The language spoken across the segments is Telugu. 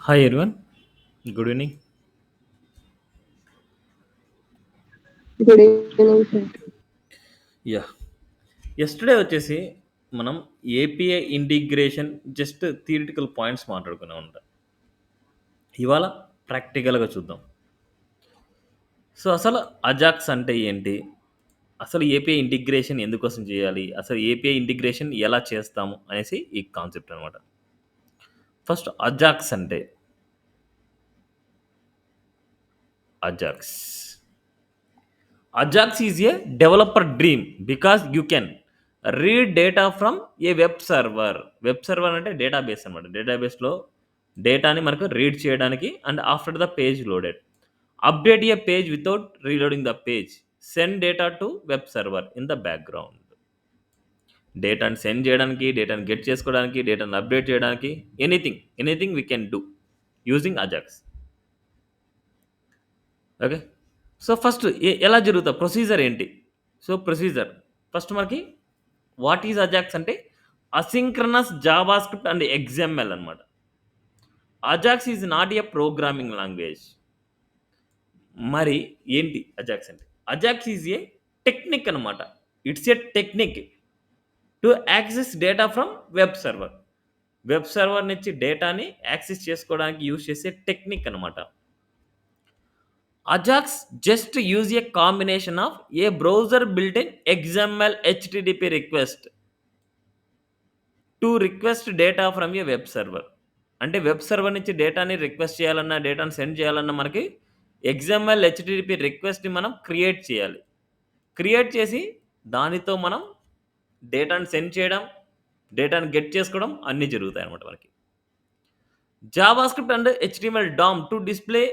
Hi everyone, good evening. Good evening, sir. Yeah, yesterday వచ్చేసి మనం API integration just theoretical points మాట్లాడుకునే ఉంటాం. ఇవాళ ప్రాక్టికల్గా చూద్దాం. సో అసలు అజాక్స్ అంటే ఏంటి? అసలు ఏపీఐ ఇంటిగ్రేషన్ ఎందుకోసం చేయాలి? అసలు ఏపీఐ ఇంటిగ్రేషన్ ఎలా చేస్తాము అనేసి ఈ కాన్సెప్ట్ అనమాట. ఫస్ట్ అజాక్స్ అంటే Ajax. Ajax is a developer dream because you can read data from a web server. Web server అంటే డేటాబేస్ అనమాట. డేటాబేస్లో డేటాని మనకు రీడ్ చేయడానికి and after the page loaded update A page without reloading the page send data to web server in the background. డేటాని సెండ్ చేయడానికి, డేటాని గెట్ చేసుకోవడానికి, డేటాని అప్డేట్ చేయడానికి anything we can do using Ajax. Okay. So first ఎలా జరుగుతా ప్రొసీజర్ ఏంటి? సో ప్రొసీజర్ ఫస్ట్ మనకి వాట్ ఈజ్ అజాక్స్ అంటే asynchronous Java script and XML అనమాట. Ajax is not a programming language. మరి ఏంటి అజాక్స్ అంటే? అజాక్స్ ఈజ్ ఏ టెక్నిక్ అనమాట. It's a technique to access data from web server. Web server నుంచి డేటాని యాక్సెస్ చేసుకోవడానికి యూజ్ చేసే టెక్నిక్ అనమాట. Ajax just use a combination of a browser built-in XML HTTP request to request data from a web server. అంటే వెబ్ సర్వర్ నుంచి డేటాని రిక్వెస్ట్ చేయాలన్నా, డేటాని సెండ్ చేయాలన్నా మనకి ఎక్స్ఎంఎల్ హెచ్టిటిపి రిక్వెస్ట్‌ని మనం క్రియేట్ చేయాలి. క్రియేట్ చేసి దానితో మనం డేటాని సెండ్ చేయడం, డేటాని గెట్ చేసుకోవడం అన్నీ జరుగుతాయన్నమాట మనకి. JavaScript and HTML DOM to display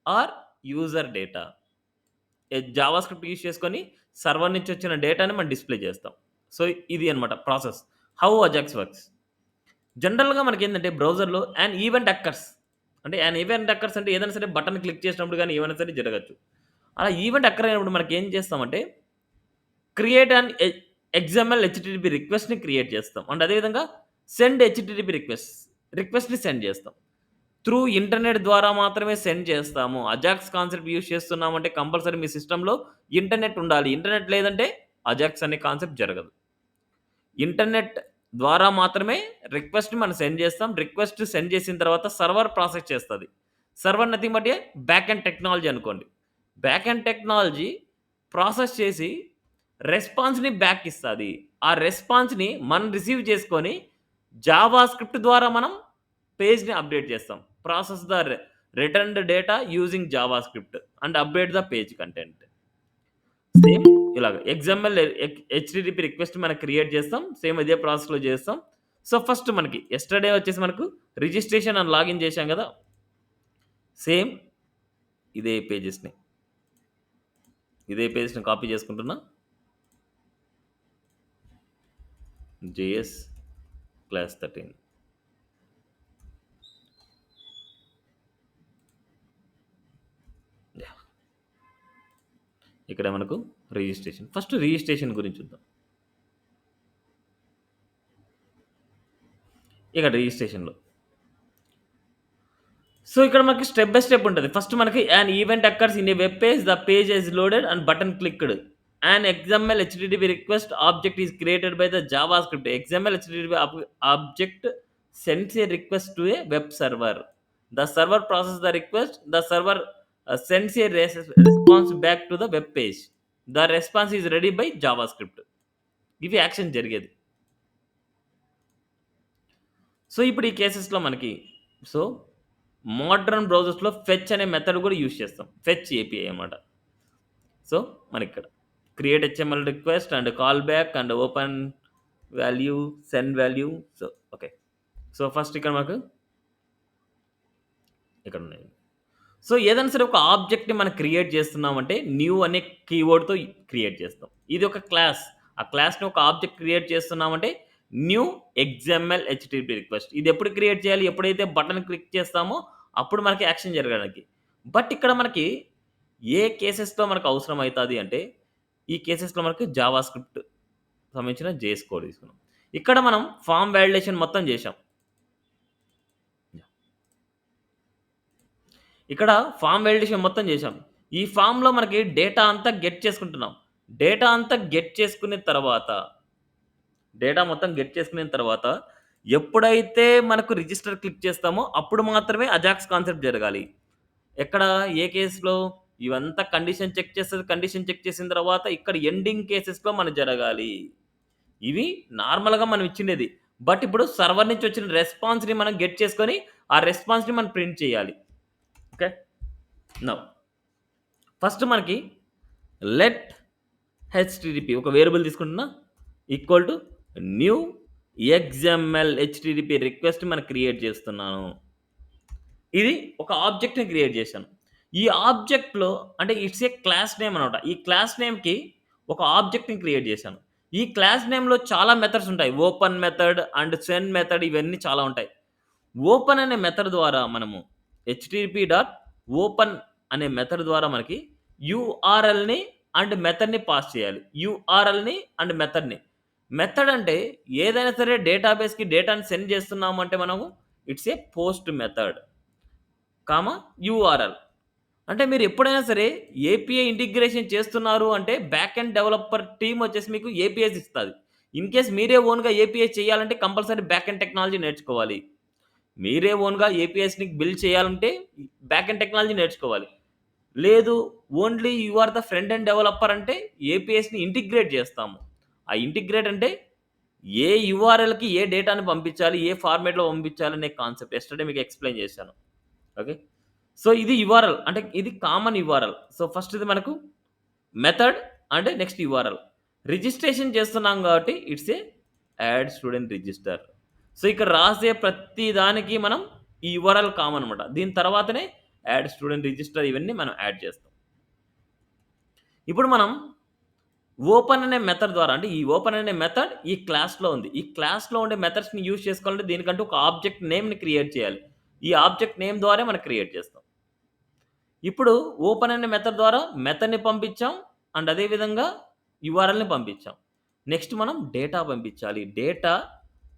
or user data. JavaScript use చేసుకొని సర్వర్ నుంచి వచ్చిన డేటాని మనం డిస్ప్లే చేస్తాం. సో ఇది అనమాట ప్రాసెస్. How Ajax works. జనరల్‌గా మనకేందంటే బ్రౌజర్‌లో యాన్ ఈవెంట్ అక్కర్స్. అంటే యాన్ ఈవెంట్ అక్కర్స్ అంటే ఏదైనా సరే బటన్ క్లిక్ చేసినప్పుడు గాని ఏమైనా సరే జరగొచ్చు. అలా ఈవెంట్ అక్కర్ అయినప్పుడు మనకేం చేస్తామంటే క్రియేట్ యాన్ ఎక్స్ఎంఎల్ హెచ్‌టిటిపి రిక్వెస్ట్‌ని క్రియేట్ చేస్తాం. అండ్ అదే విధంగా సెండ్ హెచ్‌టిటిపి రిక్వెస్ట్‌ని సెండ్ చేస్తాం. త్రూ ఇంటర్నెట్ ద్వారా మాత్రమే సెండ్ చేస్తాము. అజాక్స్ కాన్సెప్ట్ యూజ్ చేస్తున్నామంటే కంపల్సరీ మీ సిస్టమ్‌లో ఇంటర్నెట్ ఉండాలి. ఇంటర్నెట్ లేదంటే అజాక్స్ అనే కాన్సెప్ట్ జరగదు. ఇంటర్నెట్ ద్వారా మాత్రమే రిక్వెస్ట్‌ని మనం సెండ్ చేస్తాం. రిక్వెస్ట్ సెండ్ చేసిన తర్వాత సర్వర్ ప్రాసెస్ చేస్తది. Server nothing but A back end technology అనుకోండి. బ్యాక్ ఎండ్ టెక్నాలజీ ప్రాసెస్ చేసి రెస్పాన్స్‌ని బ్యాక్ ఇస్తది. ఆ రెస్పాన్స్‌ని మనం రిసీవ్ చేసుకొని జావా స్క్రిప్ట్ ద్వారా మనం పేజ్‌ని అప్డేట్ చేస్తాం. Process the returned data using Java script and update the page content. Same ఇలాగ ఎక్స్ఎంఎల్ హెచ్‌టిటిపి రిక్వెస్ట్ మనం క్రియేట్ చేస్తాం. సేమ్ ఇదే ప్రాసెస్‌లో చేస్తాం. సో, ఫస్ట్ మనకి యెస్టర్‌డే వచ్చేసి మనకు రిజిస్ట్రేషన్ అండ్ లాగిన్ చేశాం గదా! సేమ్ ఇదే పేజెస్‌ని, ఇదే పేజెస్‌ని కాపీ చేసుకుంటున్నా. JS class 13 yeah! ఇక్కడ మనకు రిజిస్ట్రేషన్. ఫస్ట్ రిజిస్ట్రేషన్ గురించి చూద్దాం. ఇక్కడ రిజిస్ట్రేషన్‌లో సో, ఇక్కడ మనకి స్టెప్ బై స్టెప్ ఉంటది. ఫస్ట్ మనకి an event occurs in a web page, the page is loaded and button clicked. An XML HTTP request object is created by the JavaScript. XML HTTP object sends a request to a web server. The server process the request. The server sends a response back to the web page. The response is ready by JavaScript. ఇవి యాక్షన్ జరిగేది. సో, ఇప్పుడు ఈ కేసెస్‌లో మనకి సో, మోడర్న్ బ్రౌజర్స్‌లో ఫెచ్ అనే మెథడ్ కూడా యూజ్ చేస్తాం. ఫెచ్ ఏపీఐ అన్నమాట. సో, మనకిక్కడ create HML request and call back and open value, send value. So, okay. So, first ఇక్కడ మనకు ఇక్కడున్నాయి. సో, ఏదైనా సరే ఒక ఆబ్జెక్ట్‌ని మనం క్రియేట్ చేస్తున్నామంటే న్యూ అనే కీవర్డ్‌తో క్రియేట్ చేస్తాం. ఇది ఒక క్లాస్. ఆ క్లాస్‌ని ఒక ఆబ్జెక్ట్ క్రియేట్ చేస్తున్నామంటే న్యూ ఎక్స్ఎంఎల్ హెచ్‌టిటిపి రిక్వెస్ట్. ఇది ఎప్పుడు క్రియేట్ చేయాలి? ఎప్పుడైతే బటన్ క్లిక్ చేస్తామో అప్పుడు మనకి యాక్షన్ జరగడానికి. బట్ ఇక్కడ మనకి ఏ కేసెస్‌లో మనకు అవసరం అయితది అంటే ఈ కేసెస్‌లో మనకు జావా స్క్రిప్ట్ సంబంధించిన జేఎస్ కోడ్ తీసుకున్నాం. ఇక్కడ మనం ఫార్మ్ వాలిడేషన్ మొత్తం చేశాం. ఇక్కడ ఫార్మ్ వాలిడేషన్ మొత్తం చేశాం. ఈ ఫార్మ్‌లో మనకి డేటా అంతా గెట్ చేసుకుంటున్నాం. డేటా అంతా గెట్ చేసుకున్న తర్వాత, డేటా మొత్తం గెట్ చేసుకున్న తర్వాత, ఎప్పుడైతే మనకు రిజిస్టర్ క్లిక్ చేస్తామో అప్పుడు మాత్రమే అజాక్స్ కాన్సెప్ట్ జరగాలి. ఎక్కడ? ఏ కేస్‌లో? ఇవంతా కండిషన్ చెక్ చేస్తది. కండిషన్ చెక్ చేసిన తర్వాత ఇక్కడ ఎండింగ్ కేసెస్‌లో మనకు జరగాలి. ఇవి నార్మల్‌గా మనం ఇచ్చిండేది. బట్ ఇప్పుడు సర్వర్ నుంచి వచ్చిన రెస్పాన్స్‌ని మనం గెట్ చేసుకొని, ఆ రెస్పాన్స్‌ని మనం ప్రింట్ చేయాలి. ఓకే. నౌ ఫస్ట్ మనకి లెట్ హెచ్‌టిటిపి ఒక వేరియబుల్ తీసుకుంటున్నా equal to new XML HTTP request మనం క్రియేట్ చేస్తున్నాను. ఇది ఒక ఆబ్జెక్ట్‌ని క్రియేట్ చేశాను. ఈ ఆబ్జెక్ట్‌లో అంటే ఇట్స్ ఏ క్లాస్ నేమ్ అనమాట. ఈ క్లాస్ నేమ్‌కి ఒక ఆబ్జెక్ట్‌ని క్రియేట్ చేశాను. ఈ క్లాస్ నేమ్‌లో చాలా మెథడ్స్ ఉంటాయి. Open method and send method ఇవన్నీ చాలా ఉంటాయి. ఓపెన్ అనే మెథడ్ ద్వారా మనము హెచ్‌టిటిపి డాట్ ఓపెన్ అనే మెథడ్ ద్వారా మనకి యూఆర్ఎల్‌ని అండ్ మెథడ్‌ని పాస్ చేయాలి. యూఆర్ఎల్‌ని అండ్ మెథడ్‌ని. మెథడ్ అంటే ఏదైనా సరే డేటాబేస్‌కి డేటాని సెండ్ చేస్తున్నాము అంటే మనము it's a post method. URL. అంటే మీరు ఎప్పుడైనా సరే ఏపీఐ ఇంటిగ్రేషన్ చేస్తున్నారు అంటే బ్యాక్ ఎండ్ డెవలపర్ టీమ్ వచ్చేసి మీకు ఏపీఐస్ ఇస్తది. ఇన్ కేస్ మీరే ఓన్‌గా ఏపీఐ చేయాలంటే కంపల్సరీ బ్యాక్ ఎండ్ టెక్నాలజీ నేర్చుకోవాలి. మీరే ఓన్‌గా ఏపీఐస్‌ని బిల్డ్ చేయాలంటే బ్యాక్ ఎండ్ టెక్నాలజీ నేర్చుకోవాలి. లేదు only you are the front end developer అంటే ఏపీఐస్‌ని ఇంటిగ్రేట్ చేస్తాము. ఆ ఇంటిగ్రేట్ అంటే ఏ యూఆర్ఎల్‌కి ఏ డేటాని పంపించాలి, ఏ ఫార్మాట్‌లో పంపించాలి అనే కాన్సెప్ట్ యెస్టర్‌డే మీకు ఎక్స్‌ప్లెయిన్ చేశాను. ఓకే. సో, ఇది యూఆర్ఎల్ అంటే ఇది కామన్ యూఆర్ఎల్. సో, ఫస్ట్‌ది మనకు method and next URL. Registration చేస్తున్నాం కాబట్టి it's a add student register. So, ఇక్కడ రాసే ప్రతి దానికి మనం ఈ యూఆర్ఎల్ కామన్ అనమాట. దీని తర్వాతనే యాడ్ స్టూడెంట్ రిజిస్టర్ ఇవన్నీ మనం యాడ్ చేస్తాం. ఇప్పుడు మనం ఓపెన్ అనే మెథడ్ ద్వారా అంటే ఈ ఓపెన్ అనే మెథడ్ ఈ క్లాస్‌లో ఉంది. ఈ క్లాస్‌లో ఉండే మెథడ్స్‌ని యూజ్ చేసుకోవాలంటే దీనికంటూ ఒక ఆబ్జెక్ట్ నేమ్‌ని క్రియేట్ చేయాలి. ఈ ఆబ్జెక్ట్ నేమ్ ద్వారే మనం క్రియేట్ చేస్తాం. ఇప్పుడు ఓపెన్ అనే మెథడ్ ద్వారా మెథడ్‌ని పంపించాం. అండ్ అదే విధంగా యూఆర్ఎల్‌ని పంపించాం. నెక్స్ట్ మనం డేటా పంపించాలి. డేటా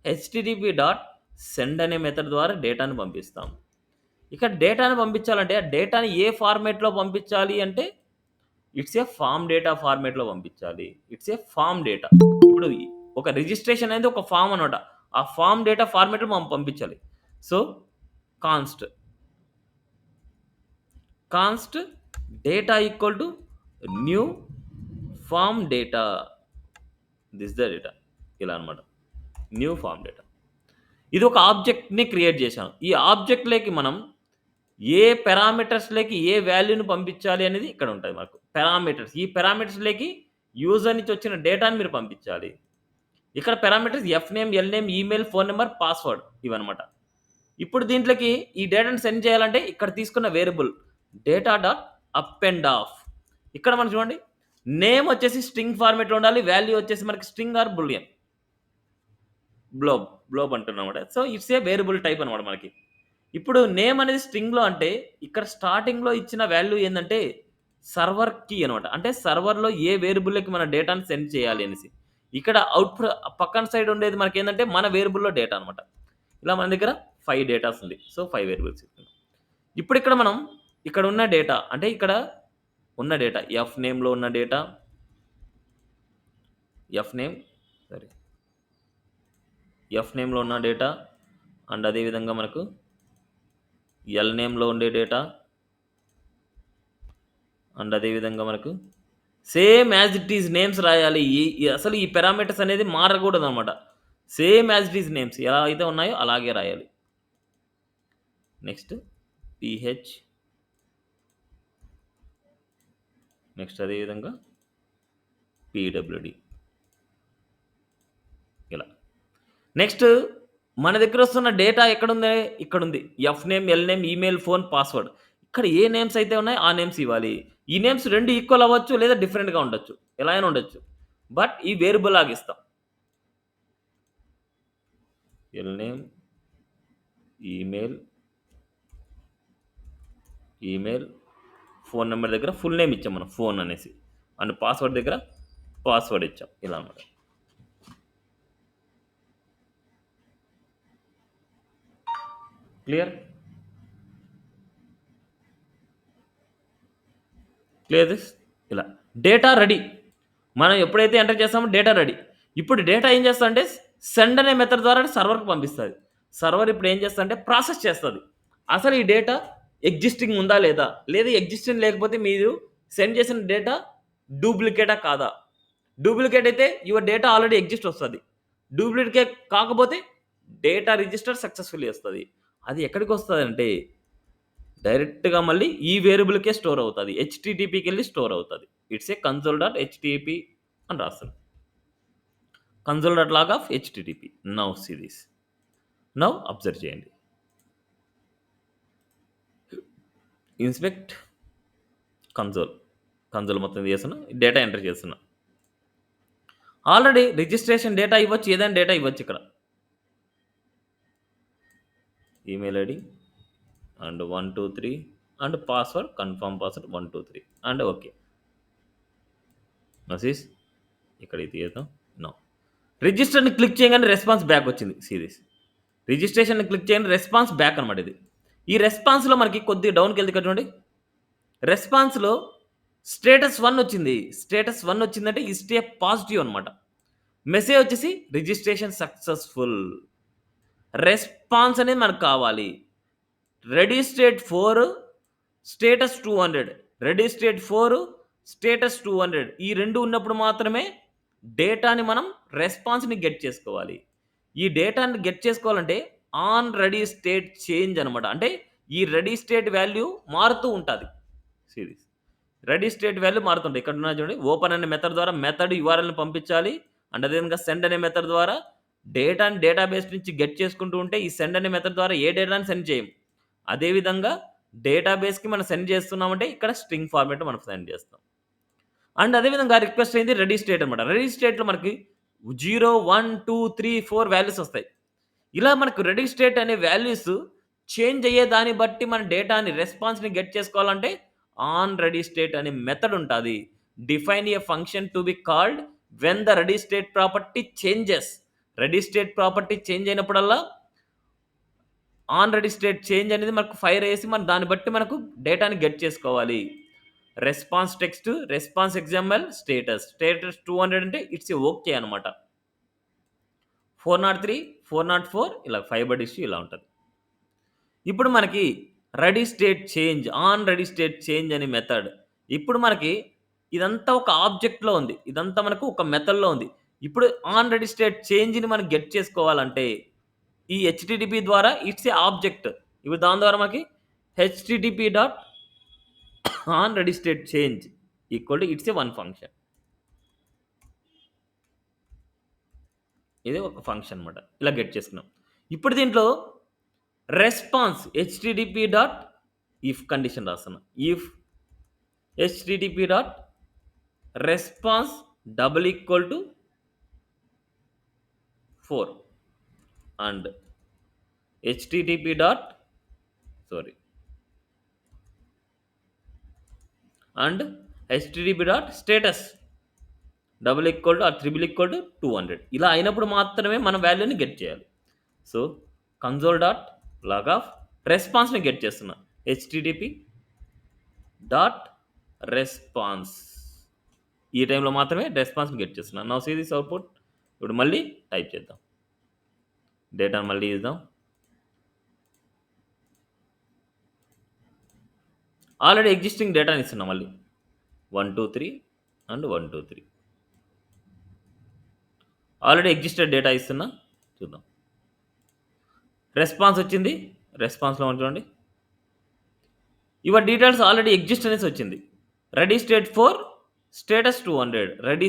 హెచ్‌టిటిపి డాట్ సెండ్ అనే మెథడ్ ద్వారా డేటాను పంపిస్తాం. ఇక్కడ డేటాను పంపించాలంటే ఆ డేటాని ఏ ఫార్మాట్‌లో పంపించాలి అంటే ఇట్స్ ఏ ఫార్మ్ డేటా ఫార్మాట్‌లో పంపించాలి. It's a form data. ఇప్పుడు ఒక రిజిస్ట్రేషన్ అనేది ఒక ఫార్మ్ అనమాట. ఆ ఫార్మ్ డేటా ఫార్మాట్‌లో మనం పంపించాలి. So, const const data equal to new form data. This the data. ఇలా అనమాట. New form data. ఇది ఒక ఆబ్జెక్ట్‌ని క్రియేట్ చేశాను. ఈ ఆబ్జెక్ట్‌లోకి మనం ఏ పారామీటర్స్‌లోకి ఏ వాల్యూని పంపించాలి అనేది ఇక్కడ ఉంటాయి మనకు. పారామీటర్స్. ఈ పారామీటర్స్‌లోకి యూజర్ నుంచి వచ్చిన డేటాని మీరు పంపించాలి. ఇక్కడ parameters fname, lname, email, phone number, password ఇవన్నమాట. ఇప్పుడు దీంట్లోకి ఈ డేటాను సెండ్ చేయాలంటే ఇక్కడ తీసుకున్న variable data dot append of. ఇక్కడ మనం చూడండి నేమ్ వచ్చేసి స్ట్రింగ్ ఫార్మాట్‌లో ఉండాలి. వాల్యూ వచ్చేసి మనకి స్ట్రింగ్ ఆర్ బూలియన్. గ్లోబ్ అంటున్నామన్నమాట. So, it's a variable type అనమాట మనకి. ఇప్పుడు నేమ్ అనేది స్ట్రింగ్‌లో అంటే ఇక్కడ స్టార్టింగ్‌లో ఇచ్చిన వాల్యూ ఏందంటే సర్వర్ కీ అనమాట. అంటే సర్వర్‌లో ఏ వేరియబుల్‌లోకి మన డేటాను సెండ్ చేయాలి అనేసి. ఇక్కడ పక్కన సైడ్ ఉండేది మనకేందంటే మన వేరియబుల్‌లో డేటా అనమాట. ఇలా మన దగ్గర 5 డేటాస్ ఉంది. So, 5 variables. ఇప్పుడు ఇక్కడ మనం ఇక్కడ ఉన్న డేటా అంటే ఇక్కడ ఉన్న డేటా ఎఫ్‌నేమ్‌లో ఉన్న డేటా ఎఫ్‌నేమ్ సారీ ఎఫ్‌నేమ్‌లో ఉన్న డేటా అండ్ అదే విధంగా మనకు ఎల్‌నేమ్‌లో ఉండే డేటా అండ్ అదే విధంగా మనకు same as it is names రాయాలి. అసలు ఈ పారామీటర్స్ అనేది మారకూడదనమాట. Same as it is names ఎలా అయితే ఉన్నాయో అలాగే రాయాలి. నెక్స్ట్ పీహెచ్ నెక్స్ట్ అదే విధంగా పీడబ్ల్యూడీ ఇలా. నెక్స్ట్ మన దగ్గర వస్తున్న డేటా ఎక్కడుంది? ఇక్కడుంది. ఎఫ్‌నేమ్, ఎల్‌నేమ్, ఈమెయిల్, ఫోన్, పాస్వర్డ్. ఇక్కడ ఏ నేమ్స్ అయితే ఉన్నాయో ఆ నేమ్స్ ఇవ్వాలి. ఈ నేమ్స్ 2 ఈక్వల్ అవ్వచ్చు లేదా డిఫరెంట్‌గా ఉండొచ్చు. ఎలా అయినా ఉండొచ్చు. బట్ ఈ వేరియబుల్ లాగా ఇస్తాం. ఎల్‌నేమ్, ఈమెయిల్, ఈమెయిల్, ఫోన్ నంబర్ దగ్గర ఫుల్ నేమ్ ఇచ్చాం మనం ఫోన్ అనేసి. అండ్ పాస్వర్డ్ దగ్గర పాస్వర్డ్ ఇచ్చాం. ఇలా అన్నమాట. క్లియర్? Clear this. ఇలా డేటా రెడీ. మనం ఎప్పుడైతే ఎంటర్ చేస్తామో డేటా రెడీ. ఇప్పుడు డేటా ఏం చేస్తదంటే సెండ్ అనే మెథడ్ ద్వారా సర్వర్‌కి పంపిస్తది. సర్వర్ ఇప్పుడు ఏం చేస్తదంటే ప్రాసెస్ చేస్తది. అసలు ఈ డేటా ఎగ్జిస్టింగ్ ఉందా లేదా? లేదా ఎగ్జిస్టింగ్ లేకపోతే మీరు సెండ్ చేసిన డేటా డూప్లికేటా కాదా? డూప్లికేట్ అయితే యువర్ డేటా ఆల్రెడీ ఎగ్జిస్ట్ వస్తది. డూప్లికేట్ కాకపోతే డేటా రిజిస్టర్ సక్సెస్‌ఫుల్లీ వస్తది. అది ఎక్కడికొస్తదంటే డైరెక్ట్‌గా మళ్ళీ ఈ వేరియబుల్‌కే స్టోర్ అవుతది. హెచ్‌టిటిపికెళ్ళి స్టోర్ అవుతది. It's a console dot HTTP అని రాస్తారు. Console dot log of HTTP. Now see this. Now observe చేయండి. Inspect console. కన్సోల్ మొత్తం చేస్తున్నా. డేటా ఎంటర్ చేస్తున్నా. ఆల్రెడీ రిజిస్ట్రేషన్ డేటా ఇవ్వచ్చు. ఏదైనా డేటా ఇవ్వచ్చు ఇక్కడ. Email ID and 1, 2, 3 and password confirm password 1, 2, 3 and okay. నసీస్ ఇక్కడ ఇది చేద్దాం. నో. రిజిస్టర్‌ని క్లిక్ చేయగానే రెస్పాన్స్ బ్యాక్ వచ్చింది. See this. రిజిస్ట్రేషన్‌ని క్లిక్ చేయండి రెస్పాన్స్ బ్యాక్ అనమాట ఇది. ఈ రెస్పాన్స్‌లో మనకి కొద్దిగా డౌన్‌కెళ్తే ఇక్కడ చూడండి. రెస్పాన్స్‌లో స్టేటస్ 1 వచ్చింది. స్టేటస్ 1 వచ్చిందంటే ఇట్స్ ఏ పాజిటివ్ అనమాట. మెసేజ్ వచ్చేసి రిజిస్ట్రేషన్ సక్సెస్‌ఫుల్. రెస్పాన్స్ అనేది మనకు కావాలి. Ready state 4 status 200. Ready state 4 status 200. ఈ 2 ఉన్నప్పుడు మాత్రమే డేటాని మనం రెస్పాన్స్‌ని గెట్ చేసుకోవాలి. ఈ డేటాని గెట్ చేసుకోవాలంటే ఆన్ రెడీ స్టేట్ చేంజ్ అనమాట. అంటే ఈ రెడీ స్టేట్ వాల్యూ మారుతూ ఉంటది. See this. Ready state value మారుతుంటాయి. ఇక్కడ ఉన్నది చూడండి. ఓపెన్ అనే మెథడ్ ద్వారా మెథడ్ యూఆర్ఎల్‌ని పంపించాలి. అండ్ అదేవిధంగా సెండ్ అనే మెథడ్ ద్వారా డేటాని డేటాబేస్ నుంచి గెట్ చేసుకుంటూ ఉంటే ఈ సెండ్ అనే మెథడ్ ద్వారా ఏ డేటాని సెండ్ చేయం. అదేవిధంగా డేటాబేస్‌కి మనం సెండ్ చేస్తున్నామంటే ఇక్కడ స్ట్రింగ్ ఫార్మాట్‌లో మనం సెండ్ చేస్తాం. అండ్ అదేవిధంగా రిక్వెస్ట్ అయింది రెడీ స్టేట్ అనమాట. రెడీ స్టేట్‌లో మనకి 0, 1, 2, 3, 4 వాల్యూస్ వస్తాయి. ఇలా మనకు రెడీ స్టేట్ అనే వాల్యూస్ చేంజ్ అయ్యే దాన్ని బట్టి మన డేటాని రెస్పాన్స్‌ని గెట్ చేసుకోవాలంటే ఆన్ రెడీ స్టేట్ అనే మెథడ్ ఉంటది. Define a function to be called when the ready state property changes. Ready state property change అయినప్పుడల్లా ఆన్ రెడీ స్టేట్ చేంజ్ అనేది మనకు ఫైర్ ఏసి మనం దాన్ని బట్టి మనకు డేటాని గెట్ చేసుకోవాలి. Response text, response example, status. Status 200 అంటే ఇట్స్ ఏ ఓకే అనమాట. 403, 404 ఇలా 5 బై ఇష్యూ ఇలా ఉంటది. ఇప్పుడు మనకి ready state change, on ready state change అనే మెథడ్. ఇప్పుడు మనకి ఇదంతా ఒక ఆబ్జెక్ట్‌లో ఉంది. ఇదంతా మనకు ఒక మెథడ్‌లో ఉంది. ఇప్పుడు ఆన్ రెడీ స్టేట్ చేంజ్‌ని మనం గెట్ చేసుకోవాలంటే ఈ హెచ్‌టిటిపి ద్వారా ఇట్స్ ఏ ఆబ్జెక్ట్. ఇప్పుడు దాని ద్వారా మనకి HTTP dot on ready state change equal to it's a one function. ఇది ఒక ఫంక్షన్ అనమాట. ఇలా గెట్ చేసుకున్నాం. ఇప్పుడు దీంట్లో response HTTP dot if condition రాస్తున్నా. If HTTP dot response double equal to 4 and HTTP dot sorry and HTTP dot status double equal to or triple equal to 200. ఇలా అయినప్పుడు మాత్రమే మన వాల్యూని గెట్ చేయాలి. So console dot log of రెస్పాన్స్‌ని గెట్ చేస్తున్నా. HTTP dot response. ఈ టైంలో మాత్రమే రెస్పాన్స్‌ని గెట్ చేస్తున్నాను. Now see this output. ఇప్పుడు మళ్ళీ టైప్ చేద్దాం. డేటాను మళ్ళీ ఇద్దాం. ఆల్రెడీ ఎగ్జిస్టింగ్ డేటాని ఇస్తున్నా మళ్ళీ. 1, 2, 3 అండ్ 1, 2, 3. ఆల్రెడీ ఎగ్జిస్టెడ్ డేటా ఇస్తున్నా. చూద్దాం. రెస్పాన్స్ వచ్చింది. రెస్పాన్స్‌లో చూడండి. యువర్ డీటెయిల్స్ ఆల్రెడీ ఎగ్జిస్ట్ అనేసి వచ్చింది. Ready state 4 status 200. Ready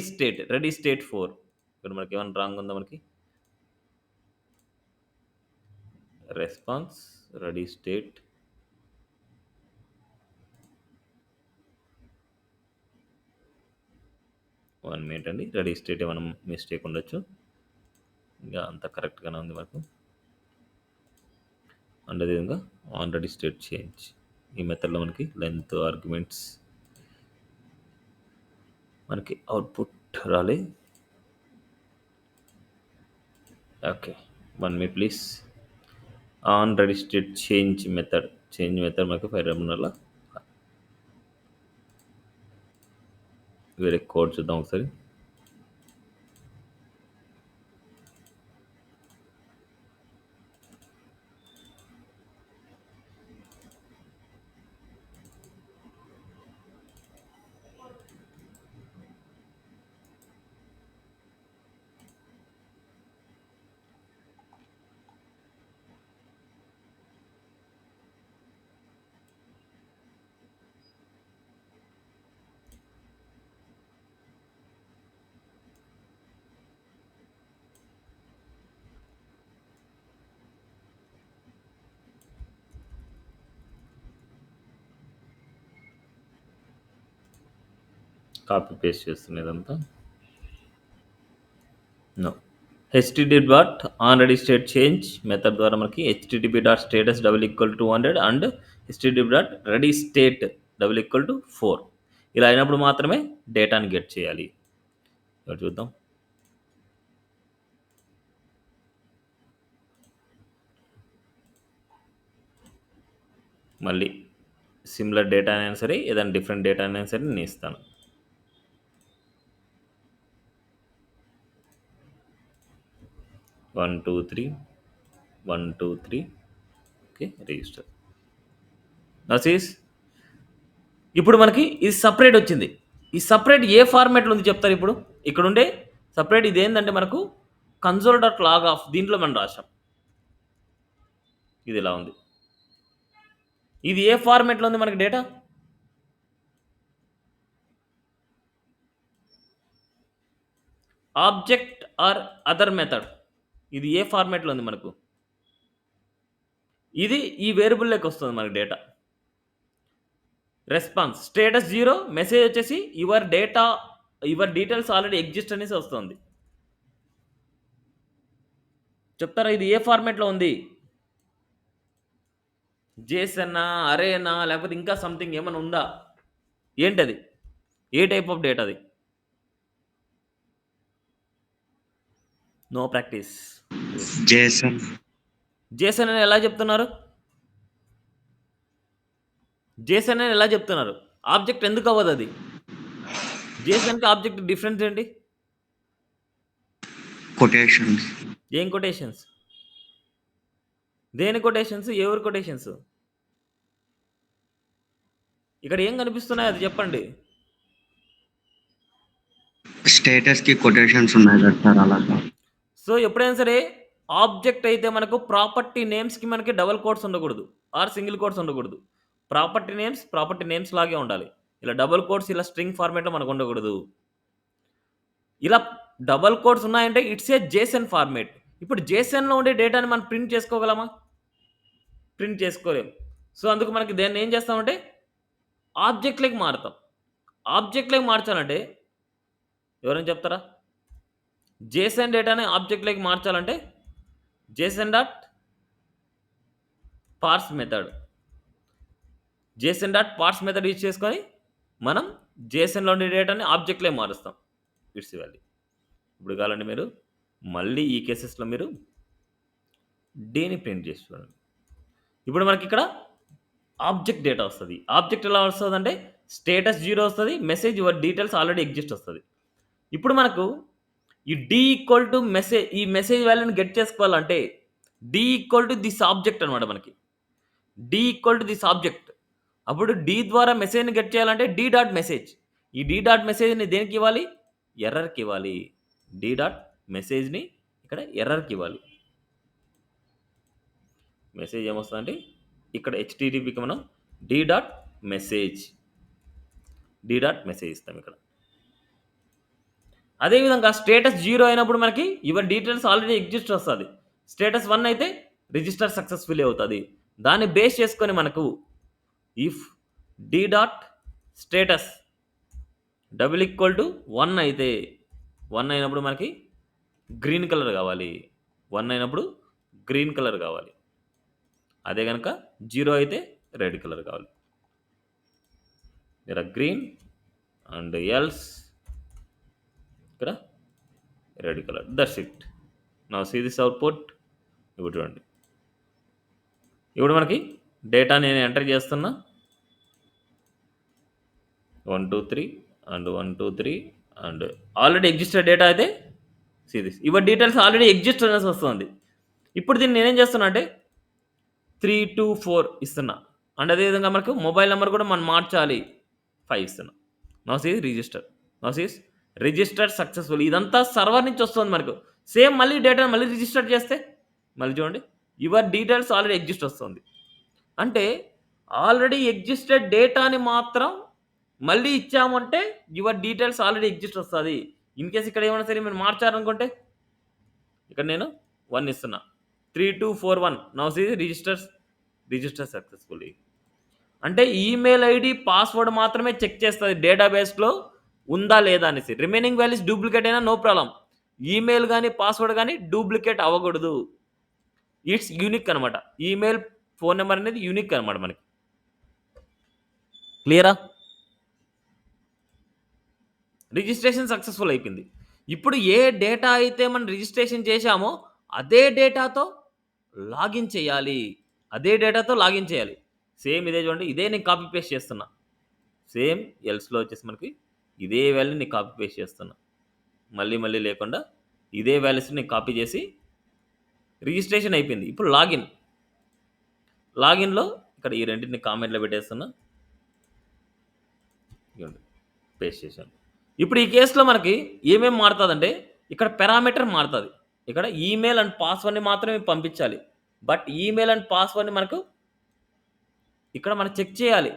state 4. ఇక్కడ మనకి ఏమైనా రాంగ్ ఉందా మనకి? రెస్పాన్స్ రెడీ స్టేట్ 1 మినిట్ అండి. రెడీ స్టేట్ ఏమైనా మిస్టేక్ ఉండొచ్చు. ఇంకా అంతా కరెక్ట్‌గానే ఉంది మనకు. అండ్ అదేవిధంగా ఆన్ రెడీ స్టేట్ చేంజ్. ఈ మెథడ్‌లో మనకి లెంత్ ఆర్గ్యుమెంట్స్ మనకి అవుట్‌పుట్ రాలే. Okay. 1 minute please. On ready state change method మనకు ఫైర్ వల్ల వేరే కోడ్ చూద్దాం ఒకసారి. కాపీ పేస్ట్ చేస్తున్నా ఇదంతా. No. HTTP dot on ready state change method ద్వారా మనకి HTTP dot status double equal to 200 and HTTP dot ready state double equal to 4 ఇలా అయినప్పుడు మాత్రమే డేటాని గెట్ చేయాలి. ఇక్కడ చూద్దాం. మళ్ళీ సిమిలర్ డేటా అయినా సరే ఏదైనా డిఫరెంట్ డేటా అయినా సరే నేను ఇస్తాను. One two three okay register. నసీస్ ఇప్పుడు మనకి ఇది సపరేట్ వచ్చింది. ఈ సపరేట్ ఏ ఫార్మాట్లో ఉంది చెప్తారు ఇప్పుడు. ఇక్కడ ఉండే సపరేట్ ఇది ఏంటంటే మనకు కన్సోల్ డాట్ లాగ్ ఆఫ్ దీంట్లో మనం రాసాం. ఇది ఇలా ఉంది. ఇది ఏ ఫార్మాట్లో ఉంది మనకి డేటా. ఆబ్జెక్ట్ ఆర్ అదర్ మెథడ్ ఇది ఏ ఫార్మాట్లో ఉంది మనకు. ఇది ఈ వేరియబుల్లోకి వస్తుంది మనకి డేటా. రెస్పాన్స్ స్టేటస్ 0 మెసేజ్ వచ్చేసి యువర్ డీటెయిల్స్ ఆల్రెడీ ఎగ్జిస్ట్ అనేసి వస్తుంది. చెప్తారా ఇది ఏ ఫార్మాట్లో ఉంది. జేసన్నా అరేనా లేకపోతే ఇంకా సంథింగ్ ఏమైనా ఉందా. ఏంటది ఏ టైప్ ఆఫ్ డేటా అది. No practice. జేసన్ జేసన్ అని ఎలా చెప్తున్నారు. జేసన్ అని ఎలా చెప్తున్నారు. ఆబ్జెక్ట్ ఎందుకు అవ్వదు అది. జేసన్కి ఆబ్జెక్ట్ డిఫరెన్స్ ఏంటి. కొటేషన్స్ ఏం కొటేషన్స్. దేని కొటేషన్స్ ఎవరి కొటేషన్స్. ఇక్కడ ఏం కనిపిస్తున్నాయి అది చెప్పండి. స్టేటస్ కి కొటేషన్స్ ఉన్నాయి కదా సార్ అలాగా. సో ఎప్పుడైనా సరే ఆబ్జెక్ట్ అయితే మనకు ప్రాపర్టీ నేమ్స్కి మనకి డబల్ కోడ్స్ ఉండకూడదు ఆర్ సింగిల్ కోడ్స్ ఉండకూడదు. ప్రాపర్టీ నేమ్స్ లాగే ఉండాలి. ఇలా డబల్ కోడ్స్ ఇలా స్ట్రింగ్ ఫార్మేట్లో మనకు ఉండకూడదు. ఇలా డబల్ కోడ్స్ ఉన్నాయంటే ఇట్స్ ఏ జేసన్ ఫార్మేట్. ఇప్పుడు జేసన్లో ఉండే డేటాని మనం ప్రింట్ చేసుకోగలమా. ప్రింట్ చేసుకోలేం. సో అందుకు మనకి దాన్ని ఏం చేస్తామంటే ఆబ్జెక్ట్లోకి మారుతాం. ఆబ్జెక్ట్లోకి మార్చాలంటే ఎవరైనా చెప్తారా. జేసన్ డేటాని ఆబ్జెక్ట్లోకి మార్చాలంటే జేసన్ డాట్ పార్స్ మెథడ్ యూజ్ చేసుకొని మనం జేసన్లో ఉండే డేటాని ఆబ్జెక్ట్లోకి మారుస్తాం. It's value. ఇప్పుడు కావాలంటే మీరు మళ్ళీ ఈ కేసెస్లో మీరు డీని ప్రింట్ చేసి చూడండి. ఇప్పుడు మనకి ఇక్కడ ఆబ్జెక్ట్ డేటా వస్తుంది. ఆబ్జెక్ట్ ఎలా వస్తుంది అంటే స్టేటస్ 0 వస్తుంది. Message your details already exist వస్తుంది. ఇప్పుడు మనకు ఈ డి ఈక్వల్ టు మెసేజ్ ఈ మెసేజ్ వాల్యూని గెట్ చేసుకోవాలంటే d equal to this object అనమాట. మనకి d equal to this object. అప్పుడు డి ద్వారా మెసేజ్ని గెట్ చేయాలంటే డి డాట్ మెసేజ్. ఈ డి డాట్ మెసేజ్ని దేనికి ఇవ్వాలి. ఎర్రర్కి ఇవ్వాలి. డి డాట్ మెసేజ్ని ఇక్కడ ఎర్రర్కి ఇవ్వాలి. మెసేజ్ ఏమొస్తుందంటే ఇక్కడ హెచ్టిటిపికి మనం డి డాట్ మెసేజ్ ఇస్తాం ఇక్కడ. అదేవిధంగా స్టేటస్ 0 అయినప్పుడు మనకి యువర్ డీటెయిల్స్ ఆల్రెడీ ఎగ్జిస్ట్ వస్తుంది. స్టేటస్ 1 అయితే రిజిస్టర్ సక్సెస్ఫుల్ అవుతుంది. దాన్ని బేస్ చేసుకొని మనకు if d dot status double equal to 1 అయితే 1 అయినప్పుడు మనకి గ్రీన్ కలర్ కావాలి. 1 అయినప్పుడు గ్రీన్ కలర్ కావాలి. అదే కనుక 0 అయితే రెడ్ కలర్ కావాలి. ఇక్కడ గ్రీన్ అండ్ ఎల్స్ ఇక్కడ రెడ్ కలర్. That's it. నా సీ దిస్ అవుట్పుట్. ఇప్పుడు చూడండి. ఇప్పుడు మనకి డేటా నేను ఎంటర్ చేస్తున్నా 1 2 3 and 1 2 3 and already existed data అయితే this your details already exist అనేసి వస్తుంది. ఇప్పుడు దీన్ని నేనేం చేస్తున్నా అంటే 3 2 4 ఇస్తున్నా. అండ్ అదేవిధంగా మనకు మొబైల్ నెంబర్ కూడా మనం మార్చాలి 5 ఇస్తున్నా. Now see register. Now sees register successful. ఇదంతా సర్వర్ నుంచి వస్తుంది మనకు. సేమ్ మళ్ళీ డేటా మళ్ళీ రిజిస్టర్ చేస్తే మళ్ళీ చూడండి యువర్ డీటెయిల్స్ ఆల్రెడీ ఎగ్జిస్ట్ వస్తుంది. అంటే ఆల్రెడీ ఎగ్జిస్టెడ్ డేటాని మాత్రం మళ్ళీ ఇచ్చామంటే యువర్ డీటెయిల్స్ ఆల్రెడీ ఎగ్జిస్ట్ వస్తుంది. ఇన్ కేస్ ఇక్కడ ఏమైనా సరే మీరు మార్చారనుకుంటే ఇక్కడ నేను 1 ఇస్తున్నా. 3 2 4 1 నౌ సీ రిజిస్టర్ సక్సెస్ఫుల్లీ. అంటే ఈమెయిల్ ఐడి పాస్వర్డ్ మాత్రమే చెక్ చేస్తుంది డేటాబేస్లో ఉందా లేదా అనేసి. రిమైనింగ్ వాల్యూస్ డూప్లికేట్ అయినా నో ప్రాబ్లం. ఈమెయిల్ కానీ పాస్వర్డ్ కానీ డూప్లికేట్ అవ్వకూడదు. ఇట్స్ యూనిక్ అనమాట. ఈమెయిల్ ఫోన్ నెంబర్ అనేది యూనిక్ అనమాట మనకి. క్లియరా? రిజిస్ట్రేషన్ సక్సెస్ఫుల్ అయిపోయింది. ఇప్పుడు ఏ డేటా అయితే మనం రిజిస్ట్రేషన్ చేశామో అదే డేటాతో లాగిన్ చేయాలి. సేమ్ ఇదే చూడండి. ఇదే నేను కాపీ పేస్ట్ చేస్తున్నా. సేమ్ ఎల్స్లో వచ్చేసి మనకి ఇదే వాల్యూ నేను కాపీ పేస్ట్ చేస్తున్నా. మళ్ళీ లేకుండా ఇదే వాల్యూస్ నేను కాపీ చేసి రిజిస్ట్రేషన్ అయిపోయింది. ఇప్పుడు లాగిన్లో ఇక్కడ ఈ రెండింటిని కామెంట్లో పెట్టేస్తున్నా. పేస్ట్ చేశాను. ఇప్పుడు ఈ కేసులో మనకి ఏమేమి మారుతుందంటే ఇక్కడ పారామీటర్ మారుతుంది. ఇక్కడ ఈమెయిల్ అండ్ పాస్వర్డ్ని మాత్రమే పంపించాలి. బట్ ఈమెయిల్ అండ్ పాస్వర్డ్ని మనకు ఇక్కడ మనం చెక్ చేయాలి.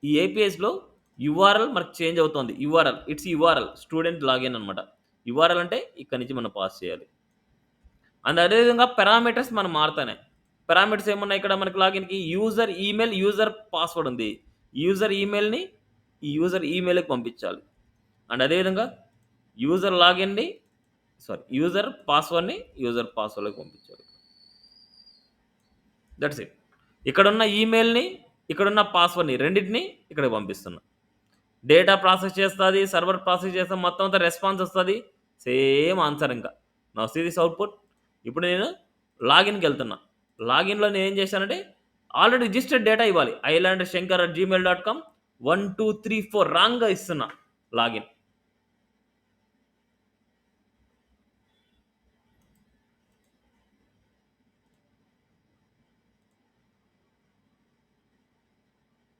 ఈ ఏపీఎస్లో యూఆర్ఎల్ మనకు చేంజ్ అవుతుంది. యూఆర్ఎల్ స్టూడెంట్ లాగిన్ అనమాట. యూఆర్ఎల్ అంటే ఇక్కడ నుంచి మనం పాస్ చేయాలి. అండ్ అదేవిధంగా పారామీటర్స్ మనం మారుతాయి. పారామీటర్స్ ఏమున్నాయి ఇక్కడ మనకి లాగిన్కి యూజర్ ఈమెయిల్ యూజర్ పాస్వర్డ్ ఉంది. యూజర్ ఈమెయిల్ని ఈ యూజర్ ఈమెయిల్కి పంపించాలి. అండ్ అదేవిధంగా యూజర్ పాస్వర్డ్ని యూజర్ పాస్వర్డ్కి పంపించాలి. That's it. ఇక్కడున్న ఈమెయిల్ని ఇక్కడున్న పాస్వర్డ్ని రెండింటిని ఇక్కడ పంపిస్తున్నా. డేటా ప్రాసెస్ చేస్తుంది, సర్వర్ ప్రాసెస్ చేస్తే మొత్తం అంతా రెస్పాన్స్ వస్తుంది. సేమ్ ఆన్సర్ ఇంకా. నా సీరీస్ అవుట్పుట్. ఇప్పుడు నేను లాగిన్కి వెళ్తున్నా. లాగిన్లో నేను ఏం చేశానంటే ఆల్రెడీ రిజిస్టర్డ్ డేటా ఇవ్వాలి. islandshankar@gmail.com 1 2 3 4 రాంగ్గా ఇస్తున్నా login.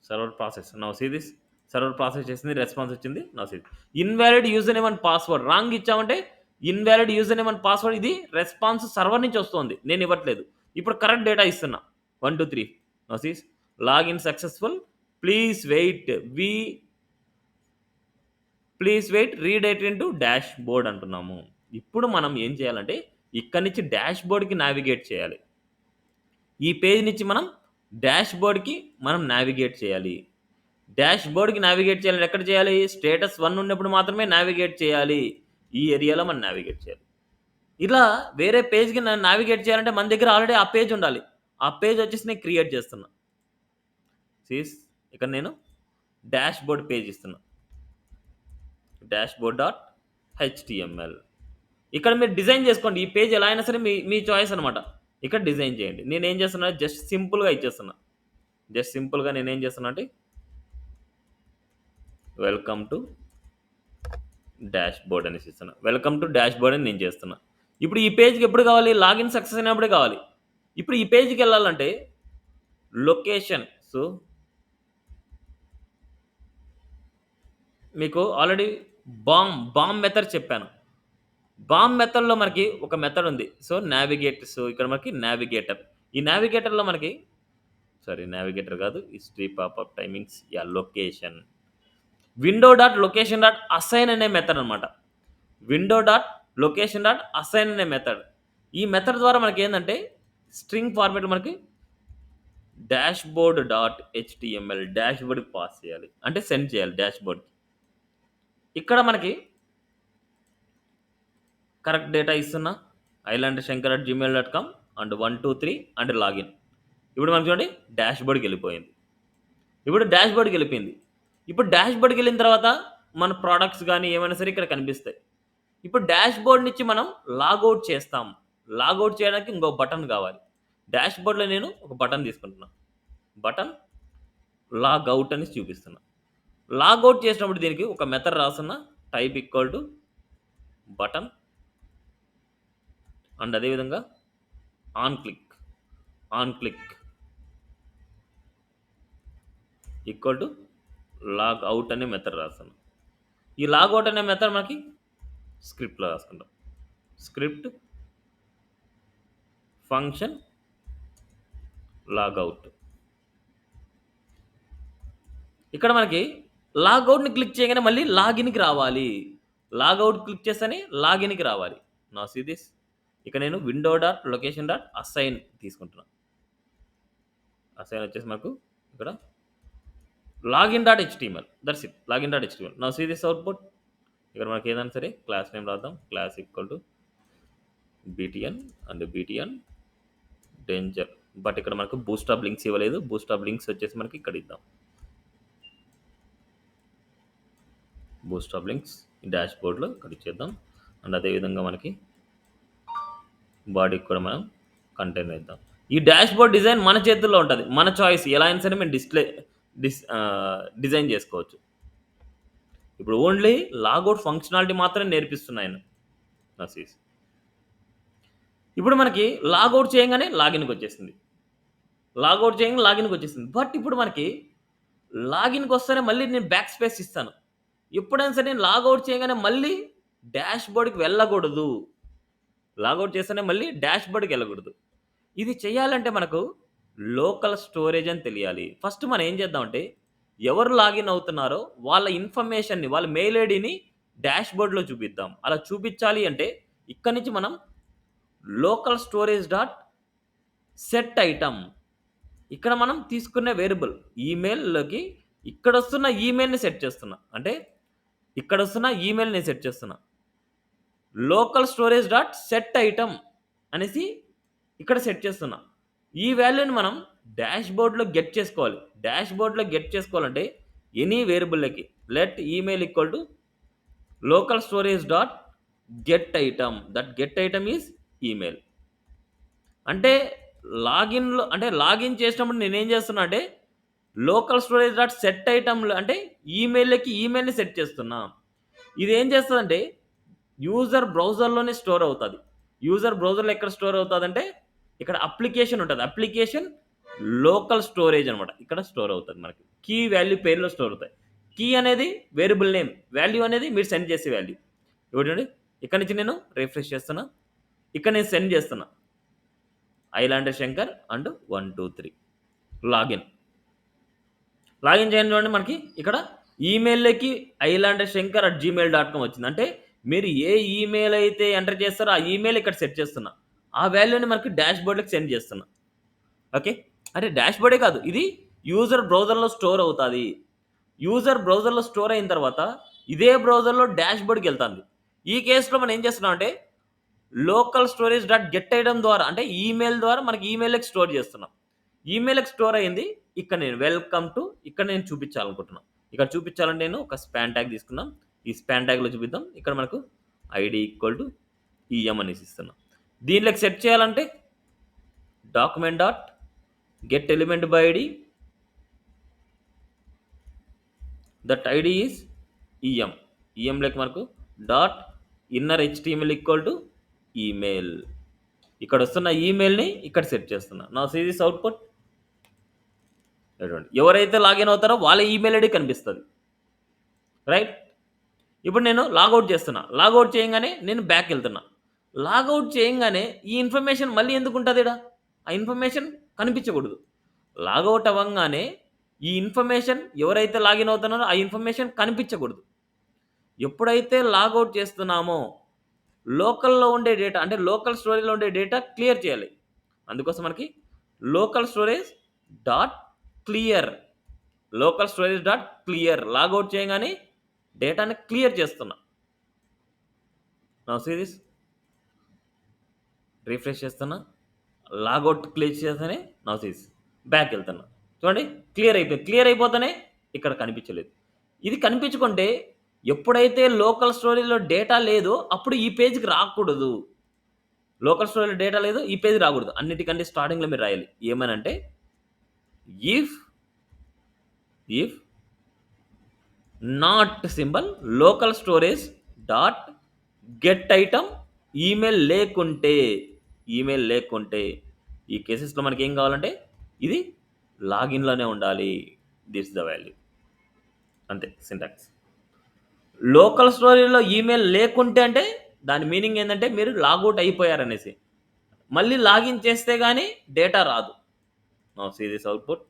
Server process. Now see this. Server process చేసింది, రెస్పాన్స్ వచ్చింది. Now see invalid user name and password wrong ఇచ్చామంటే invalid user name and password ఇది రెస్పాన్స్ సర్వర్ నుంచి వస్తుంది, నేను ఇవ్వట్లేదు. ఇప్పుడు కరెక్ట్ డేటా ఇస్తున్నా 1 2 3. Now see login successful. Please wait redirect into dashboard అంటున్నాము. ఇప్పుడు మనం ఏం చేయాలంటే ఇక్కడి నుంచి డాష్ బోర్డ్కి నావిగేట్ చేయాలి. ఈ పేజ్ నుంచి మనం డాష్ బోర్డ్కి మనం నావిగేట్ చేయాలి. డాష్ బోర్డ్కి నావిగేట్ చేయాలంటే ఎక్కడ చేయాలి? స్టేటస్ 1 ఉన్నప్పుడు మాత్రమే నావిగేట్ చేయాలి. ఈ ఏరియాలో మనం నావిగేట్ చేయాలి. ఇలా వేరే పేజ్కి నావిగేట్ చేయాలంటే మన దగ్గర ఆల్రెడీ ఆ పేజ్ ఉండాలి. ఆ పేజ్ వచ్చేసి నేను క్రియేట్ చేస్తున్నా. ఇక్కడ నేను డాష్ బోర్డ్ పేజ్ ఇస్తున్నా. dashboard.html. ఇక్కడ మీరు డిజైన్ చేసుకోండి. ఈ పేజ్ ఎలా అయినా సరే మీ చాయిస్ అనమాట. ఇక్కడ డిజైన్ చేయండి. నేనేం చేస్తున్నా జస్ట్ సింపుల్గా ఇచ్చేస్తున్నా. నేనేం చేస్తున్నా అంటే వెల్కమ్ టు డాష్ బోర్డ్ అనేసి ఇస్తున్నా. వెల్కమ్ టు డాష్ బోర్డ్ అని నేను చేస్తున్నా. ఇప్పుడు ఈ పేజ్కి ఎప్పుడు కావాలి? లాగిన్ సక్సెస్ అయినప్పుడే కావాలి. ఇప్పుడు ఈ పేజ్కి వెళ్ళాలంటే లొకేషన్. సో మీకు ఆల్రెడీ బాంబ్ మెథడ్ చెప్పాను. బాంబ్ మెథడ్లో మనకి ఒక మెథడ్ ఉంది. సో ఇక్కడ మనకి నావిగేటర్. ఈ నావిగేటర్లో మనకి నావిగేటర్ కాదు, history, popup, timings, location. window.location.assign అనే మెథడ్ అనమాట. window.location.assign అనే మెథడ్. ఈ మెథడ్ ద్వారా మనకి ఏంటంటే స్ట్రింగ్ ఫార్మేట్ మనకి dashboard.html డాష్బోర్డ్కి పాస్ చేయాలి, అంటే సెండ్ చేయాలి డాష్బోర్డ్కి. ఇక్కడ మనకి కరెక్ట్ డేటా ఇస్తున్నా. islandshankar@gmail.com and 1 2 3 and login. ఇప్పుడు మనకి చూడండి డాష్బోర్డ్కి వెళ్ళిపోయింది. ఇప్పుడు డాష్బోర్డ్కి వెళ్ళిన తర్వాత మన ప్రోడక్ట్స్ కానీ ఏమైనా సరే ఇక్కడ కనిపిస్తాయి. ఇప్పుడు డాష్బోర్డ్ నుంచి మనం లాగౌట్ చేస్తాం. లాగౌట్ చేయడానికి ఇంకో బటన్ కావాలి. డాష్బోర్డ్లో నేను ఒక బటన్ తీసుకుంటున్నా. బటన్ లాగౌట్ అని చూపిస్తున్నా. లాగౌట్ చేసినప్పుడు దీనికి ఒక మెథడ్ రాస్తున్న type equal to button and అదేవిధంగా on click equal to log out అనే మెథడ్ రాస్తాను. ఈ లాగౌట్ అనే మెథడ్ మనకి స్క్రిప్ట్లో రాసుకుంటాం. Script function logout. ఇక్కడ మనకి లాగౌట్ని క్లిక్ చేయగానే మళ్ళీ లాగిన్కి రావాలి. లాగౌట్ క్లిక్ చేస్తేనే లాగిన్కి రావాలి. నా సీ దిస్. ఇక నేను window dot location dot assign తీసుకుంటున్నాను. అసైన్ వచ్చేసి మనకు ఇక్కడ login dot HTML. That's it. Login dot HTML. Now see this output. ఇక్కడ మనకి ఏదైనా సరే క్లాస్ నేమ్ రాద్దాం. Class equal to BTN and BTN danger. But ఇక్కడ మనకు బూస్టాప్ లింక్స్ ఇవ్వలేదు. బూస్టాప్ లింక్స్ వచ్చేసి మనకి ఇక్కడ ఇద్దాం. బూస్టాప్ లింక్స్ డాష్ బోర్డ్లో ఇక్కడ ఇచ్చేద్దాం. అండ్ అదేవిధంగా మనకి బాడీకి కూడా మనం కంటెంట్ ఇద్దాం. ఈ డాష్ బోర్డ్ డిజైన్ మన చేతుల్లో ఉంటుంది. మన చాయిస్. ఎలా అయినా సరే మేము డిజైన్ చేసుకోవచ్చు. ఇప్పుడు ఓన్లీ లాగౌట్ ఫంక్షనాలిటీ మాత్రమే నేర్పిస్తున్నాను నా సీస్. ఇప్పుడు మనకి లాగౌట్ చేయగానే లాగిన్కి వచ్చేసింది. లాగౌట్ చేయగానే లాగిన్కి వచ్చేసింది. బట్ ఇప్పుడు మనకి లాగిన్కి వస్తేనే మళ్ళీ నేను బ్యాక్ స్పేస్ ఇస్తాను. ఎప్పుడైనా సరే నేను లాగౌట్ చేయగానే మళ్ళీ డాష్ బోర్డ్కి వెళ్ళకూడదు. లాగౌట్ చేస్తేనే మళ్ళీ డాష్ బోర్డ్కి వెళ్ళకూడదు. ఇది చేయాలంటే మనకు లోకల్ స్టోరేజ్ అని తెలియాలి. ఫస్ట్ మనం ఏం చేద్దామంటే ఎవరు లాగిన్ అవుతున్నారో వాళ్ళ ఇన్ఫర్మేషన్ని, వాళ్ళ మెయిల్ ఐడిని డాష్ బోర్డ్లో చూపిద్దాం. అలా చూపించాలి అంటే ఇక్కడి నుంచి మనం local storage dot set item, ఇక్కడ మనం తీసుకునే వేరియబుల్ ఈమెయిల్లోకి ఇక్కడ వస్తున్న ఈమెయిల్ని సెట్ చేస్తున్నా. అంటే ఇక్కడ వస్తున్న ఈమెయిల్ని సెట్ చేస్తున్నా. Local storage dot set item అనేసి ఇక్కడ సెట్ చేస్తున్నా. ఈ వాల్యూని మనం డాష్ బోర్డ్లో గెట్ చేసుకోవాలి. డాష్ బోర్డ్లో గెట్ చేసుకోవాలంటే ఎనీ వేరియబుల్కి let email equal to local storage dot get item. That get item is email. అంటే లాగిన్ చేసినప్పుడు నేనేం చేస్తున్నా అంటే లోకల్ స్టోరేజ్ డాట్ సెట్ ఐటమ్లో అంటే ఈమెయిల్ని సెట్ చేస్తున్నా. ఇది ఏం చేస్తుందంటే యూజర్ బ్రౌజర్లోనే స్టోర్ అవుతుంది. యూజర్ బ్రౌజర్లో ఎక్కడ స్టోర్ అవుతుంది అంటే ఇక్కడ అప్లికేషన్ ఉంటుంది. అప్లికేషన్ లోకల్ స్టోరేజ్ అనమాట. ఇక్కడ స్టోర్ అవుతుంది. మనకి కీ వాల్యూ పేరులో స్టోర్ అవుతాయి. కీ అనేది వేరియబుల్ నేమ్, వాల్యూ అనేది మీరు సెండ్ చేసే వాల్యూ. చూడండి ఇక్కడ నుంచి నేను రిఫ్రెష్ చేస్తున్నా. ఇక్కడ నేను సెండ్ చేస్తున్నా ఐలాండర్ శంకర్ అండ్ 1 2 3 లాగిన్ చేయండి. చూడండి మనకి ఇక్కడ ఈమెయిల్లోకి ilanderShankar@gmail.com వచ్చింది. అంటే మీరు ఏ ఈమెయిల్ అయితే ఎంటర్ చేస్తారో ఆ ఈమెయిల్ ఇక్కడ సెట్ చేస్తున్నా. ఆ వాల్యూని మనకి డాష్ బోర్డ్కి సెండ్ చేస్తున్నా. ఓకే, అంటే డాష్ బోర్డే కాదు, ఇది యూజర్ బ్రౌజర్లో స్టోర్ అవుతుంది. యూజర్ బ్రౌజర్లో స్టోర్ అయిన తర్వాత ఇదే బ్రౌజర్లో డాష్ బోర్డ్కి వెళ్తుంది. ఈ కేసులో మనం ఏం చేస్తున్నాం అంటే లోకల్ స్టోరేజ్ డాట్ గెట్ అయ్యడం ద్వారా అంటే ఈమెయిల్ ద్వారా మనకి ఈమెయిల్కి స్టోర్ చేస్తున్నాం. ఈమెయిల్కి స్టోర్ అయింది. ఇక్కడ నేను వెల్కమ్ టు ఇక్కడ నేను చూపించాలనుకుంటున్నాను. ఇక్కడ చూపించాలంటే నేను ఒక స్పాన్ ట్యాగ్ తీసుకున్నాం. ఈ స్పాన్ ట్యాగ్లో చూపిద్దాం. ఇక్కడ మనకు ఐడి ఈక్వల్ టు ఈఎం అనేసి ఇస్తున్నాం. దీనిలోకి సెట్ చేయాలంటే document dot get element by ID, that ID is EM. ఈఎంలోకి మనకు dot inner HTML equal to email. ఇక్కడ వస్తున్న ఈమెయిల్ని ఇక్కడ సెట్ చేస్తున్నా. నా సీ దిస్ అవుట్పుట్. ఎవరైతే లాగిన్ అవుతారో వాళ్ళ ఈమెయిల్ ఐడి కనిపిస్తుంది. రైట్. ఇప్పుడు నేను లాగౌట్ చేస్తున్నా. లాగౌట్ చేయగానే నేను బ్యాక్ వెళ్తున్నా. లాగౌట్ చేయగానే ఈ ఇన్ఫర్మేషన్ మళ్ళీ ఎందుకు ఉంటుంది ఇక్కడ? ఆ ఇన్ఫర్మేషన్ కనిపించకూడదు. లాగౌట్ అవ్వగానే ఈ ఇన్ఫర్మేషన్ ఎవరైతే లాగిన్ అవుతున్నారో ఆ ఇన్ఫర్మేషన్ కనిపించకూడదు. ఎప్పుడైతే లాగౌట్ చేస్తున్నామో లోకల్లో ఉండే డేటా అంటే లోకల్ స్టోరేజ్లో ఉండే డేటా క్లియర్ చేయాలి. అందుకోసం మనకి local storage dot clear logout చేయగానే డేటాని క్లియర్ చేస్తున్నా. నా సిరీస్ రిఫ్రెష్ చేస్తున్నా. లాగౌట్ క్లియర్ చేస్తేనే నా సిరీస్ బ్యాక్ వెళ్తున్నా. చూడండి క్లియర్ అయిపోతేనే ఇక్కడ కనిపించలేదు. ఇది కనిపించుకుంటే ఎప్పుడైతే లోకల్ స్టోరేజ్లో డేటా లేదో అప్పుడు ఈ పేజ్కి రాకూడదు. లోకల్ స్టోరేజ్లో డేటా లేదు, ఈ పేజ్ రాకూడదు. అన్నిటికంటే స్టార్టింగ్లో మీరు రాయాలి ఏమనంటే if not symbol local storage dot get item email లేకుంటే ఈ కేసెస్లో మనకి ఏం కావాలంటే ఇది లాగిన్లోనే ఉండాలి. దిస్ ద వాల్యూ, అంతే సింటాక్స్. లోకల్ స్టోరేజ్లో ఈమెయిల్ లేకుంటే అంటే దాని మీనింగ్ ఏంటంటే మీరు లాగౌట్ అయిపోయారనేసి. మళ్ళీ లాగిన్ చేస్తే కానీ డేటా రాదు. Now see this output.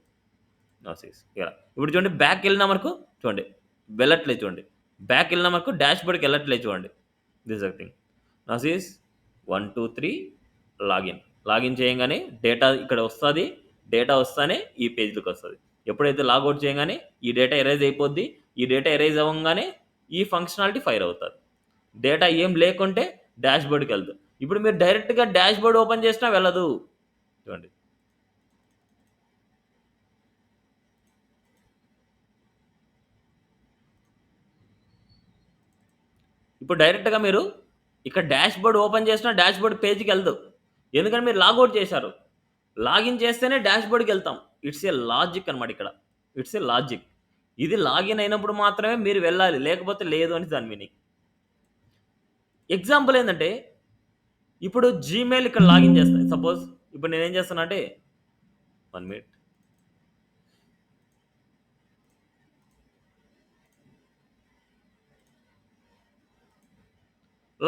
Now see ఇలా ఇప్పుడు చూడండి, బ్యాక్ వెళ్ళినా మనకు చూడండి వెళ్ళట్లేదు. చూడండి బ్యాక్ వెళ్ళినా మనకు డాష్ బోర్డ్కి వెళ్ళట్లేదు. చూడండి this thing. Now sees 1 2 3 login చేయగానే డేటా ఇక్కడ వస్తుంది. డేటా వస్తానే ఈ పేజ్లోకి వస్తుంది. ఎప్పుడైతే లాగౌట్ చేయగానే ఈ డేటా ఎరేజ్ అయిపోద్ది. ఈ డేటా ఎరేజ్ అవ్వగానే ఈ ఫంక్షనాలిటీ ఫైర్ అవుతుంది. డేటా ఏం లేకుంటే డాష్ బోర్డ్కి వెళ్తుంది. ఇప్పుడు మీరు డైరెక్ట్గా డాష్ బోర్డ్ ఓపెన్ చేసినా వెళ్ళదు. చూడండి ఇప్పుడు డైరెక్ట్గా మీరు ఇక్కడ డాష్ బోర్డ్ ఓపెన్ చేసినా డాష్ బోర్డ్ పేజ్కి వెళ్దు. ఎందుకంటే మీరు లాగౌట్ చేశారు. లాగిన్ చేస్తేనే డాష్ బోర్డ్కి వెళ్తాం. ఇట్స్ ఏ లాజిక్ అనమాట. ఇక్కడ ఇట్స్ ఏ లాజిక్. ఇది లాగిన్ అయినప్పుడు మాత్రమే మీరు వెళ్ళాలి, లేకపోతే లేదు అని దాని మీనింగ్. ఎగ్జాంపుల్ ఏంటంటే ఇప్పుడు జీమెయిల్ ఇక్కడ లాగిన్ చేస్తాను. సపోజ్ ఇప్పుడు నేనేం చేస్తాను అంటే 1 మినిట్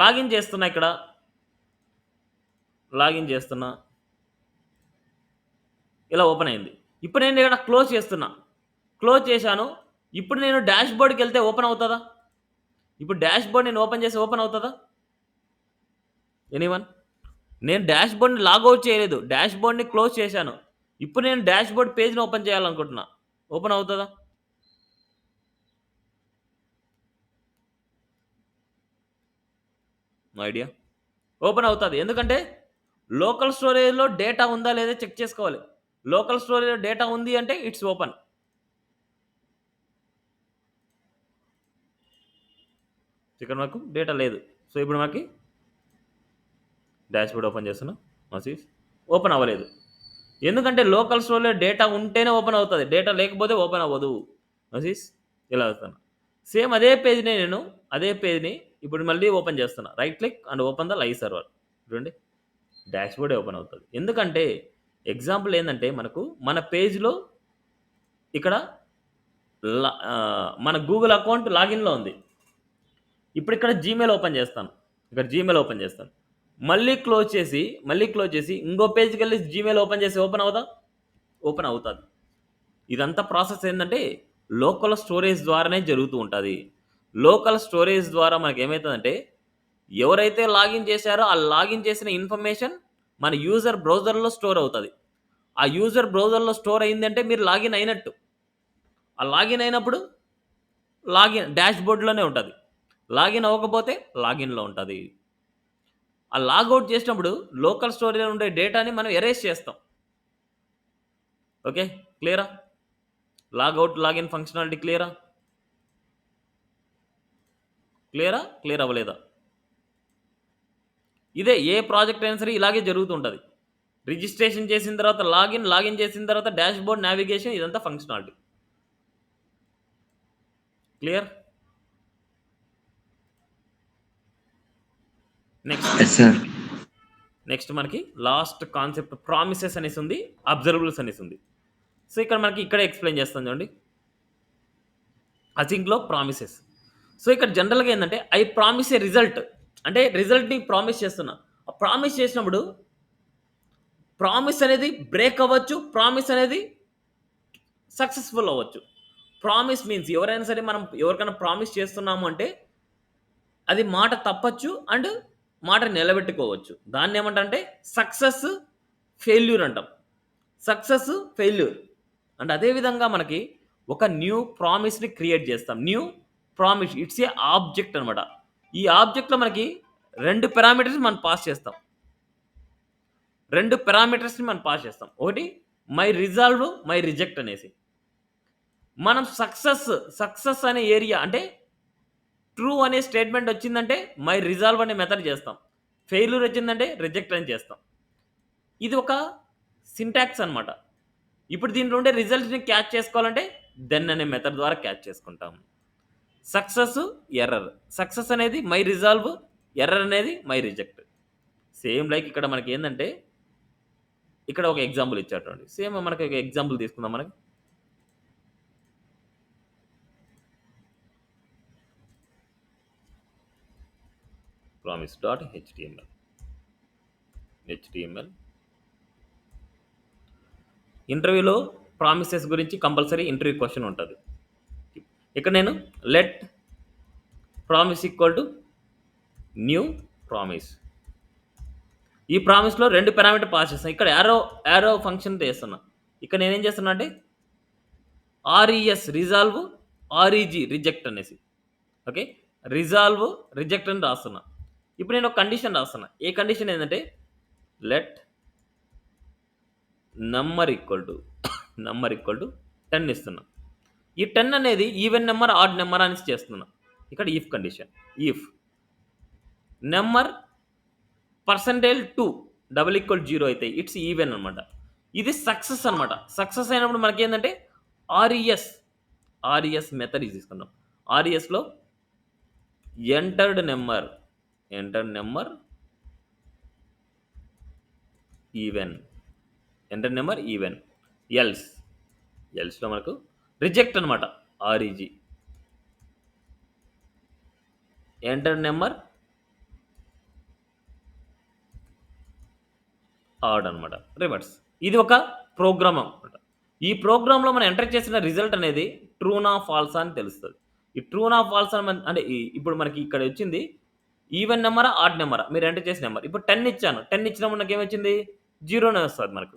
లాగిన్ చేస్తున్నా. ఇక్కడ లాగిన్ చేస్తున్నా, ఇలా ఓపెన్ అయింది. ఇప్పుడు నేను ఇక్కడ క్లోజ్ చేస్తున్నా. క్లోజ్ చేశాను. ఇప్పుడు నేను డాష్ బోర్డ్కి వెళ్తే ఓపెన్ అవుతుందా? ఇప్పుడు డాష్ బోర్డ్ నేను ఓపెన్ చేసి ఓపెన్ అవుతుందా? ఎనీవన్? నేను డాష్ బోర్డ్ని లాగౌట్ చేయలేదు, డాష్ బోర్డ్ని క్లోజ్ చేశాను. ఇప్పుడు నేను డాష్ బోర్డ్ పేజ్ని ఓపెన్ చేయాలనుకుంటున్నా. ఓపెన్ అవుతుందా? ఐడియా ఓపెన్ అవుతుంది. ఎందుకంటే లోకల్ స్టోరేజ్లో డేటా ఉందా లేదా చెక్ చేసుకోవాలి. లోకల్ స్టోరేజ్లో డేటా ఉంది అంటే ఇట్స్ ఓపెన్. ఇక్కడ మాకు డేటా లేదు. సో ఇప్పుడు మాకు డాష్ బోర్డ్ ఓపెన్ చేస్తున్నా. ఓపెన్ అవ్వలేదు. ఎందుకంటే లోకల్ స్టోరేజ్లో డేటా ఉంటేనే ఓపెన్ అవుతుంది, డేటా లేకపోతే ఓపెన్ అవ్వదు. ఇలా వస్తాను. సేమ్ అదే పేజ్ని ఇప్పుడు మళ్ళీ ఓపెన్ చేస్తున్నా. Right click and open the live server. చూడండి డాష్ బోర్డే ఓపెన్ అవుతుంది. ఎందుకంటే ఎగ్జాంపుల్ ఏంటంటే మనకు మన పేజ్లో ఇక్కడ మన గూగుల్ అకౌంట్ లాగిన్లో ఉంది. ఇప్పుడు ఇక్కడ జీమెయిల్ ఓపెన్ చేస్తాను. మళ్ళీ క్లోజ్ చేసి ఇంకో పేజ్కి వెళ్ళి జీమెయిల్ ఓపెన్ చేసి ఓపెన్ అవుతా? ఓపెన్ అవుతుంది. ఇదంతా ప్రాసెస్ ఏంటంటే లోకల్ స్టోరేజ్ ద్వారానే జరుగుతూ ఉంటుంది. లోకల్ స్టోరేజ్ ద్వారా మనకి ఏమవుతుందంటే ఎవరైతే లాగిన్ చేశారో ఆ లాగిన్ చేసిన ఇన్ఫర్మేషన్ మన యూజర్ బ్రౌజర్లో స్టోర్ అవుతుంది. ఆ యూజర్ బ్రౌజర్లో స్టోర్ అయిందంటే మీరు లాగిన్ అయినట్టు. ఆ లాగిన్ అయినప్పుడు డాష్ బోర్డ్లోనే ఉంటుంది. లాగిన్ అవ్వకపోతే లాగిన్లో ఉంటుంది. ఆ లాగౌట్ చేసినప్పుడు లోకల్ స్టోరేజ్లో ఉండే డేటాని మనం ఎరేజ్ చేస్తాం. ఓకే, క్లియరా? లాగౌట్ లాగిన్ ఫంక్షనాలిటీ క్లియర్ అవ్వలేదా? ఇదే ఏ ప్రాజెక్ట్ అయినా సరే ఇలాగే జరుగుతుంటుంది. రిజిస్ట్రేషన్ చేసిన తర్వాత లాగిన్ చేసిన తర్వాత డాష్ బోర్డ్ నావిగేషన్, ఇదంతా ఫంక్షనాలిటీ. క్లియర్? నెక్స్ట్ మనకి లాస్ట్ కాన్సెప్ట్ ప్రామిసెస్ అనేసి ఉంది, అబ్జర్వబుల్స్ అనేసి ఉంది. సో ఇక్కడ మనకి ఇక్కడే ఎక్స్ప్లెయిన్ చేస్తాను చూడండి. అసింక్లో ప్రామిసెస్. సో ఇక్కడ జనరల్గా ఏంటంటే ఐ ప్రామిస్ ఏ రిజల్ట్, అంటే రిజల్ట్ని ప్రామిస్ చేస్తున్నా. ఆ ప్రామిస్ చేసినప్పుడు ప్రామిస్ అనేది బ్రేక్ అవ్వచ్చు, ప్రామిస్ అనేది సక్సెస్ఫుల్ అవ్వచ్చు. ప్రామిస్ మీన్స్ ఎవరైనా సరే మనం ఎవరికైనా ప్రామిస్ చేస్తున్నాము అంటే అది మాట తప్పచ్చు అండ్ మాట నిలబెట్టుకోవచ్చు. దాన్ని ఏమంటే సక్సెస్ ఫెయిల్యూర్ అంటాం. Success failure. అండ్ అదేవిధంగా మనకి ఒక న్యూ ప్రామిస్ని క్రియేట్ చేస్తాం. New promise it's a object అనమాట. ఈ ఆబ్జెక్ట్లో మనకి 2 పారామీటర్స్ మనం పాస్ చేస్తాం. ఒకటి మై రిజాల్వ్, మై రిజెక్ట్ అనేసి. మనం సక్సెస్ అనే ఏరియా అంటే ట్రూ అనే స్టేట్మెంట్ వచ్చిందంటే మై రిజాల్వ్ అనే మెథడ్ చేస్తాం. ఫెయిల్యూర్ వచ్చిందంటే రిజెక్ట్ అని చేస్తాం. ఇది ఒక సింటాక్స్ అనమాట. ఇప్పుడు దీంట్లో ఉండే రిజల్ట్ని క్యాచ్ చేసుకోవాలంటే దెన్ అనే మెథడ్ ద్వారా క్యాచ్ చేసుకుంటాం. Success, error. సక్సెస్ అనేది మై రిజాల్వ్, ఎర్రర్ అనేది మై రిజెక్ట్. సేమ్ లైక్ ఇక్కడ మనకి ఏందంటే ఇక్కడ ఒక ఎగ్జాంపుల్ ఇచ్చాడు చూడండి. సేమ్ మనకి ఒక ఎగ్జాంపుల్ తీసుకుందాం మనకి. promise.html ఇంటర్వ్యూలో ప్రామిసెస్ గురించి కంపల్సరీ ఇంటర్వ్యూ క్వశ్చన్ ఉంటుంది. ఇక్కడ నేను let promise equal to new promise. ఈ ప్రామిస్లో 2 పారామీటర్ పాస్ చేస్తాను. ఇక్కడ యారో ఫంక్షన్ చేస్తున్నా. ఇక్కడ నేనేం చేస్తున్నా అంటే ఆర్ఈఎస్ రిజాల్వ్, ఆర్ఈజీ రిజెక్ట్ అనేసి. ఓకే, రిజాల్వ్ రిజెక్ట్ అని రాస్తున్నా. ఇప్పుడు నేను ఒక కండిషన్ రాస్తున్నా. ఏ కండిషన్ ఏంటంటే లెట్ నెంబర్ ఈక్వల్ టు 10 ఇస్తున్నా. ఈ 10 అనేది ఈవెన్ నెంబర్, ఆడ్ నెంబర్ అని చేస్తున్నా. ఇక్కడ ఈఫ్ కండిషన్. ఈఫ్ నెంబర్ %2 =0 అయితే ఇట్స్ ఈవెన్ అనమాట. ఇది సక్సెస్ అనమాట. సక్సెస్ అయినప్పుడు మనకి ఏంటంటే ఆర్ఈఎస్ మెథడ్ తీసుకుందాం. ఆర్ఈఎస్లో ఎంటర్డ్ నెంబర్ ఈవెన్, ఎల్స్లో మనకు రిజెక్ట్ అనమాట. ఆర్ఈజీ ఎంటర్ నెంబర్ ఆడ్ అనమాట, రివర్స్. ఇది ఒక ప్రోగ్రామ్ అనమాట. ఈ ప్రోగ్రాంలో మనం ఎంటర్ చేసిన రిజల్ట్ అనేది ట్రూనా ఫాల్సా అని తెలుస్తుంది. ఈ ట్రూనా ఫాల్సా అంటే ఇప్పుడు మనకి ఇక్కడ వచ్చింది ఈవెన్ నెంబరా, ఆడ్ నెంబరా, మీరు ఎంటర్ చేసిన నెంబర్. ఇప్పుడు 10 ఇచ్చాను. 10 ఇచ్చినప్పుడు నాకు ఏమొచ్చింది? 0నే వస్తుంది మనకు.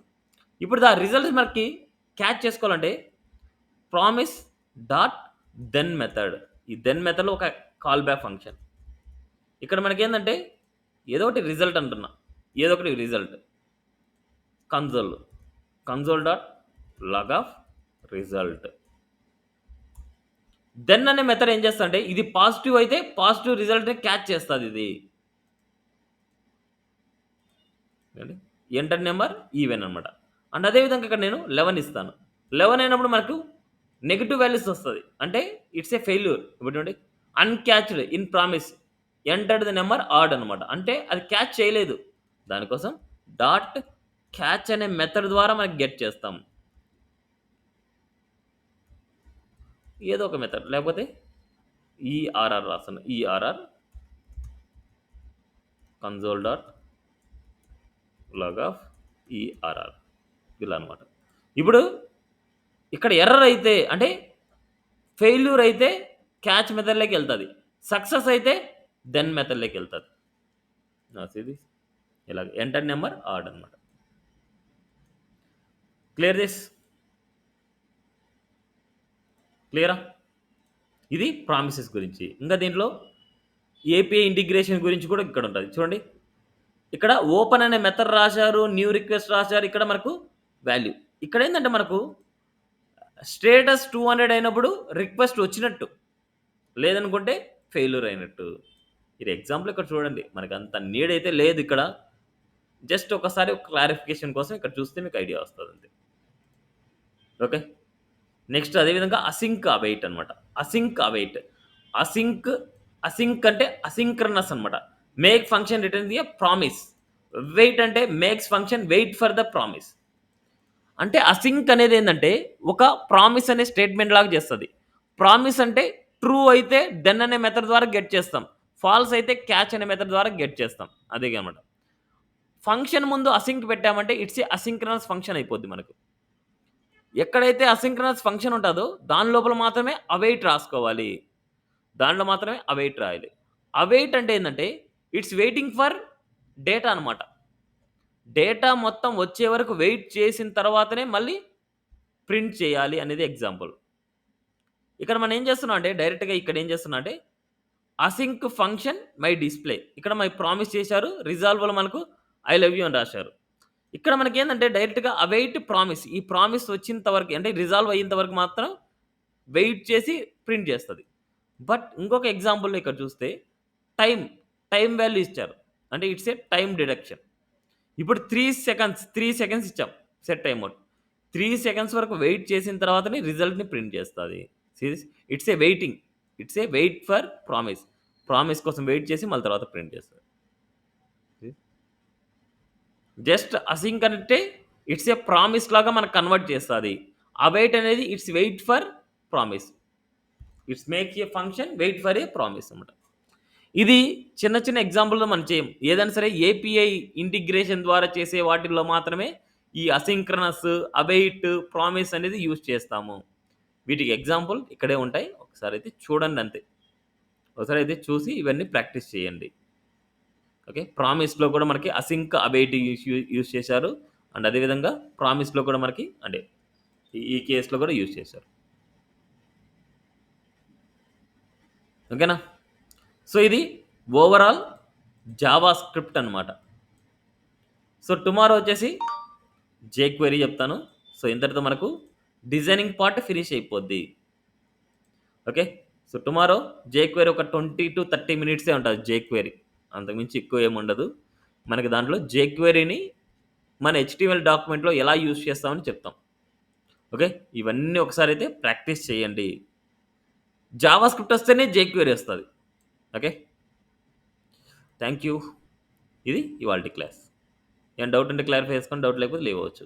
ఇప్పుడు ఆ రిజల్ట్స్ మనకి క్యాచ్ చేసుకోవాలంటే ప్రామిస్ డాట్ దెన్ మెథడ్. ఈ దెన్ మెథడ్లో ఒక కాల్ బ్యాక్ ఫంక్షన్. ఇక్కడ మనకి ఏంటంటే ఏదో ఒకటి రిజల్ట్ అంటున్నా, ఏదో ఒకటి result. Console dot log of result. Then అనే మెథడ్ ఏం చేస్తా అంటే ఇది పాజిటివ్ అయితే పాజిటివ్ రిజల్ట్ని క్యాచ్ చేస్తుంది. ఇది ఎంటర్ నెంబర్ ఈవెన్ అనమాట. అండ్ అదేవిధంగా ఇక్కడ నేను 11 ఇస్తాను. 11 అయినప్పుడు మనకు నెగిటివ్ వాల్యూస్ వస్తుంది. అంటే ఇట్స్ ఏ ఫెయిల్యూర్. ఇప్పుడు uncaught in promise entered the number odd అనమాట. అంటే అది క్యాచ్ చేయలేదు. దానికోసం డాట్ క్యాచ్ అనే మెథడ్ ద్వారా మనకి గెట్ చేస్తాం. ఏదో ఒక మెథడ్, లేకపోతే ఈఆర్ఆర్ రాస్తాను. ERR console dot log of ERR ఇలా అనమాట. ఇప్పుడు ఇక్కడ ఎర్రర్ అయితే అంటే ఫెయిల్యూర్ అయితే క్యాచ్ మెథడ్లోకి వెళ్తుంది. సక్సెస్ అయితే దెన్ మెథడ్లోకి వెళ్తుంది. ఇది ఇలాగ ఎంటర్ నెంబర్ ఆడ్ అనమాట. క్లియరా? ఇది ప్రామిసెస్ గురించి. ఇంకా దీంట్లో ఏపీఐ ఇంటిగ్రేషన్ గురించి కూడా ఇక్కడ ఉంటుంది. చూడండి, ఇక్కడ ఓపెన్ అనే మెథడ్ రాశారు, న్యూ రిక్వెస్ట్ రాశారు. ఇక్కడ మనకు వాల్యూ. ఇక్కడ ఏంటంటే మనకు స్టేటస్ 200 అయినప్పుడు రిక్వెస్ట్ వచ్చినట్టు, లేదనుకుంటే ఫెయిల్యూర్ అయినట్టు. ఇది ఎగ్జాంపుల్ ఇక్కడ చూడండి. మనకు అంత నీడ్ అయితే లేదు ఇక్కడ. జస్ట్ ఒకసారి క్లారిఫికేషన్ కోసం ఇక్కడ చూస్తే మీకు ఐడియా వస్తుంది అంతే. ఓకే, నెక్స్ట్ అదేవిధంగా అసింక్ అవైట్ అనమాట. అసింక్ అంటే అసింక్రనస్ అనమాట. Make function return the promise. Wait అంటే makes function wait for the promise. అంటే అసింక్ అనేది ఏంటంటే ఒక ప్రామిస్ అనే స్టేట్మెంట్ లాగా చేస్తుంది. ప్రామిస్ అంటే ట్రూ అయితే దెన్ అనే మెథడ్ ద్వారా గెట్ చేస్తాం. ఫాల్స్ అయితే క్యాచ్ అనే మెథడ్ ద్వారా గెట్ చేస్తాం. అదే అనమాట. ఫంక్షన్ ముందు అసింక్ పెట్టామంటే ఇట్స్ ఏ అసింక్రనస్ ఫంక్షన్ అయిపోద్ది మనకు. ఎక్కడైతే అసింక్రనస్ ఫంక్షన్ ఉంటుందో దాని లోపల మాత్రమే అవైట్ రాసుకోవాలి. దాంట్లో మాత్రమే అవైట్ రాయాలి. అవైట్ అంటే ఏంటంటే ఇట్స్ వెయిటింగ్ ఫర్ డేటా అనమాట. డేటా మొత్తం వచ్చే వరకు వెయిట్ చేసిన తర్వాతనే మళ్ళీ ప్రింట్ చేయాలి అనేది ఎగ్జాంపుల్. ఇక్కడ మనం ఏం చేస్తున్నాం అంటే డైరెక్ట్గా ఇక్కడ ఏం చేస్తున్నా అంటే అసింక్ ఫంక్షన్ మై డిస్ప్లే. ఇక్కడ మై ప్రామిస్ చేశారు, రిజాల్వ్లో మనకు ఐ లవ్ యూ అని రాశారు. ఇక్కడ మనకి ఏంటంటే డైరెక్ట్గా అవైట్ ప్రామిస్. ఈ ప్రామిస్ వచ్చేంత వరకు అంటే రిజాల్వ్ అయ్యేంత వరకు మాత్రం వెయిట్ చేసి ప్రింట్ చేస్తుంది. బట్ ఇంకొక ఎగ్జాంపుల్లో ఇక్కడ చూస్తే టైం వాల్యూ ఇచ్చారు. అంటే ఇట్స్ ఏ టైం డిడక్షన్. ఇప్పుడు 3 సెకండ్స్ ఇచ్చాం సెట్ టైం అవుట్. 3 సెకండ్స్ వరకు వెయిట్ చేసిన తర్వాతనే రిజల్ట్ని ప్రింట్ చేస్తుంది. It's a waiting. It's a wait for promise. Promise కోసం వెయిట్ చేసి మళ్ళీ తర్వాత ప్రింట్ చేస్తారు. జస్ట్ అసింక్ అంటే ఇట్స్ ఏ ప్రామిస్ లాగా మనకు కన్వర్ట్ చేస్తుంది. అవైట్ అనేది it's wait for promise. It's make a function wait for a promise అనమాట. ఇది చిన్న చిన్న ఎగ్జాంపుల్‌లో మనం చేయం. ఏదైనా సరే ఏపీఐ ఇంటిగ్రేషన్ ద్వారా చేసే వాటిల్లో మాత్రమే ఈ అసింక్రనస్, అవైట్, ప్రామిస్ అనేది యూజ్ చేస్తాము. వీటికి ఎగ్జాంపుల్ ఇక్కడే ఉంటాయి. ఒకసారి అయితే చూడండి అంతే. ఒకసారి అయితే చూసి ఇవన్నీ ప్రాక్టీస్ చేయండి. ఓకే. ప్రామిస్‌లో కూడా మనకి అసింక్, అవైట్ యూజ్ చేశారు. అండ్ అదేవిధంగా ప్రామిస్‌లో కూడా మనకి అంటే ఈ కేస్‌లో కూడా యూజ్ చేశారు. ఓకేనా? సో, ఇది ఓవరాల్ జావా స్క్రిప్ట్ అనమాట. సో, టుమారో వచ్చేసి జేక్వెరీ చెప్తాను. సో, ఇంతటితో మనకు డిజైనింగ్ పార్ట్ ఫినిష్ అయిపోద్ది. ఓకే. సో, టుమారో జేక్వెరీ ఒక 20-30 మినిట్సే ఉంటది జేక్వెరీ. అంతకుమించి ఎక్కువ ఏముండదు. మనకి దాంట్లో జేక్వెరీని మన హెచ్టీఎంఎల్ డాక్యుమెంట్‌లో ఎలా యూజ్ చేస్తామని చెప్తాం. ఓకే. ఇవన్నీ ఒకసారి అయితే ప్రాక్టీస్ చేయండి. జావా స్క్రిప్ట్ వస్తేనే జేక్వెరీ వస్తది. ఓకే. Thank you. ఇది ఇవాల్టి క్లాస్. ఏమైనా డౌట్ ఉంటే క్లారిఫై చేసుకోండి. డౌట్ లేకపోతే లీవ్ అవ్వచ్చు.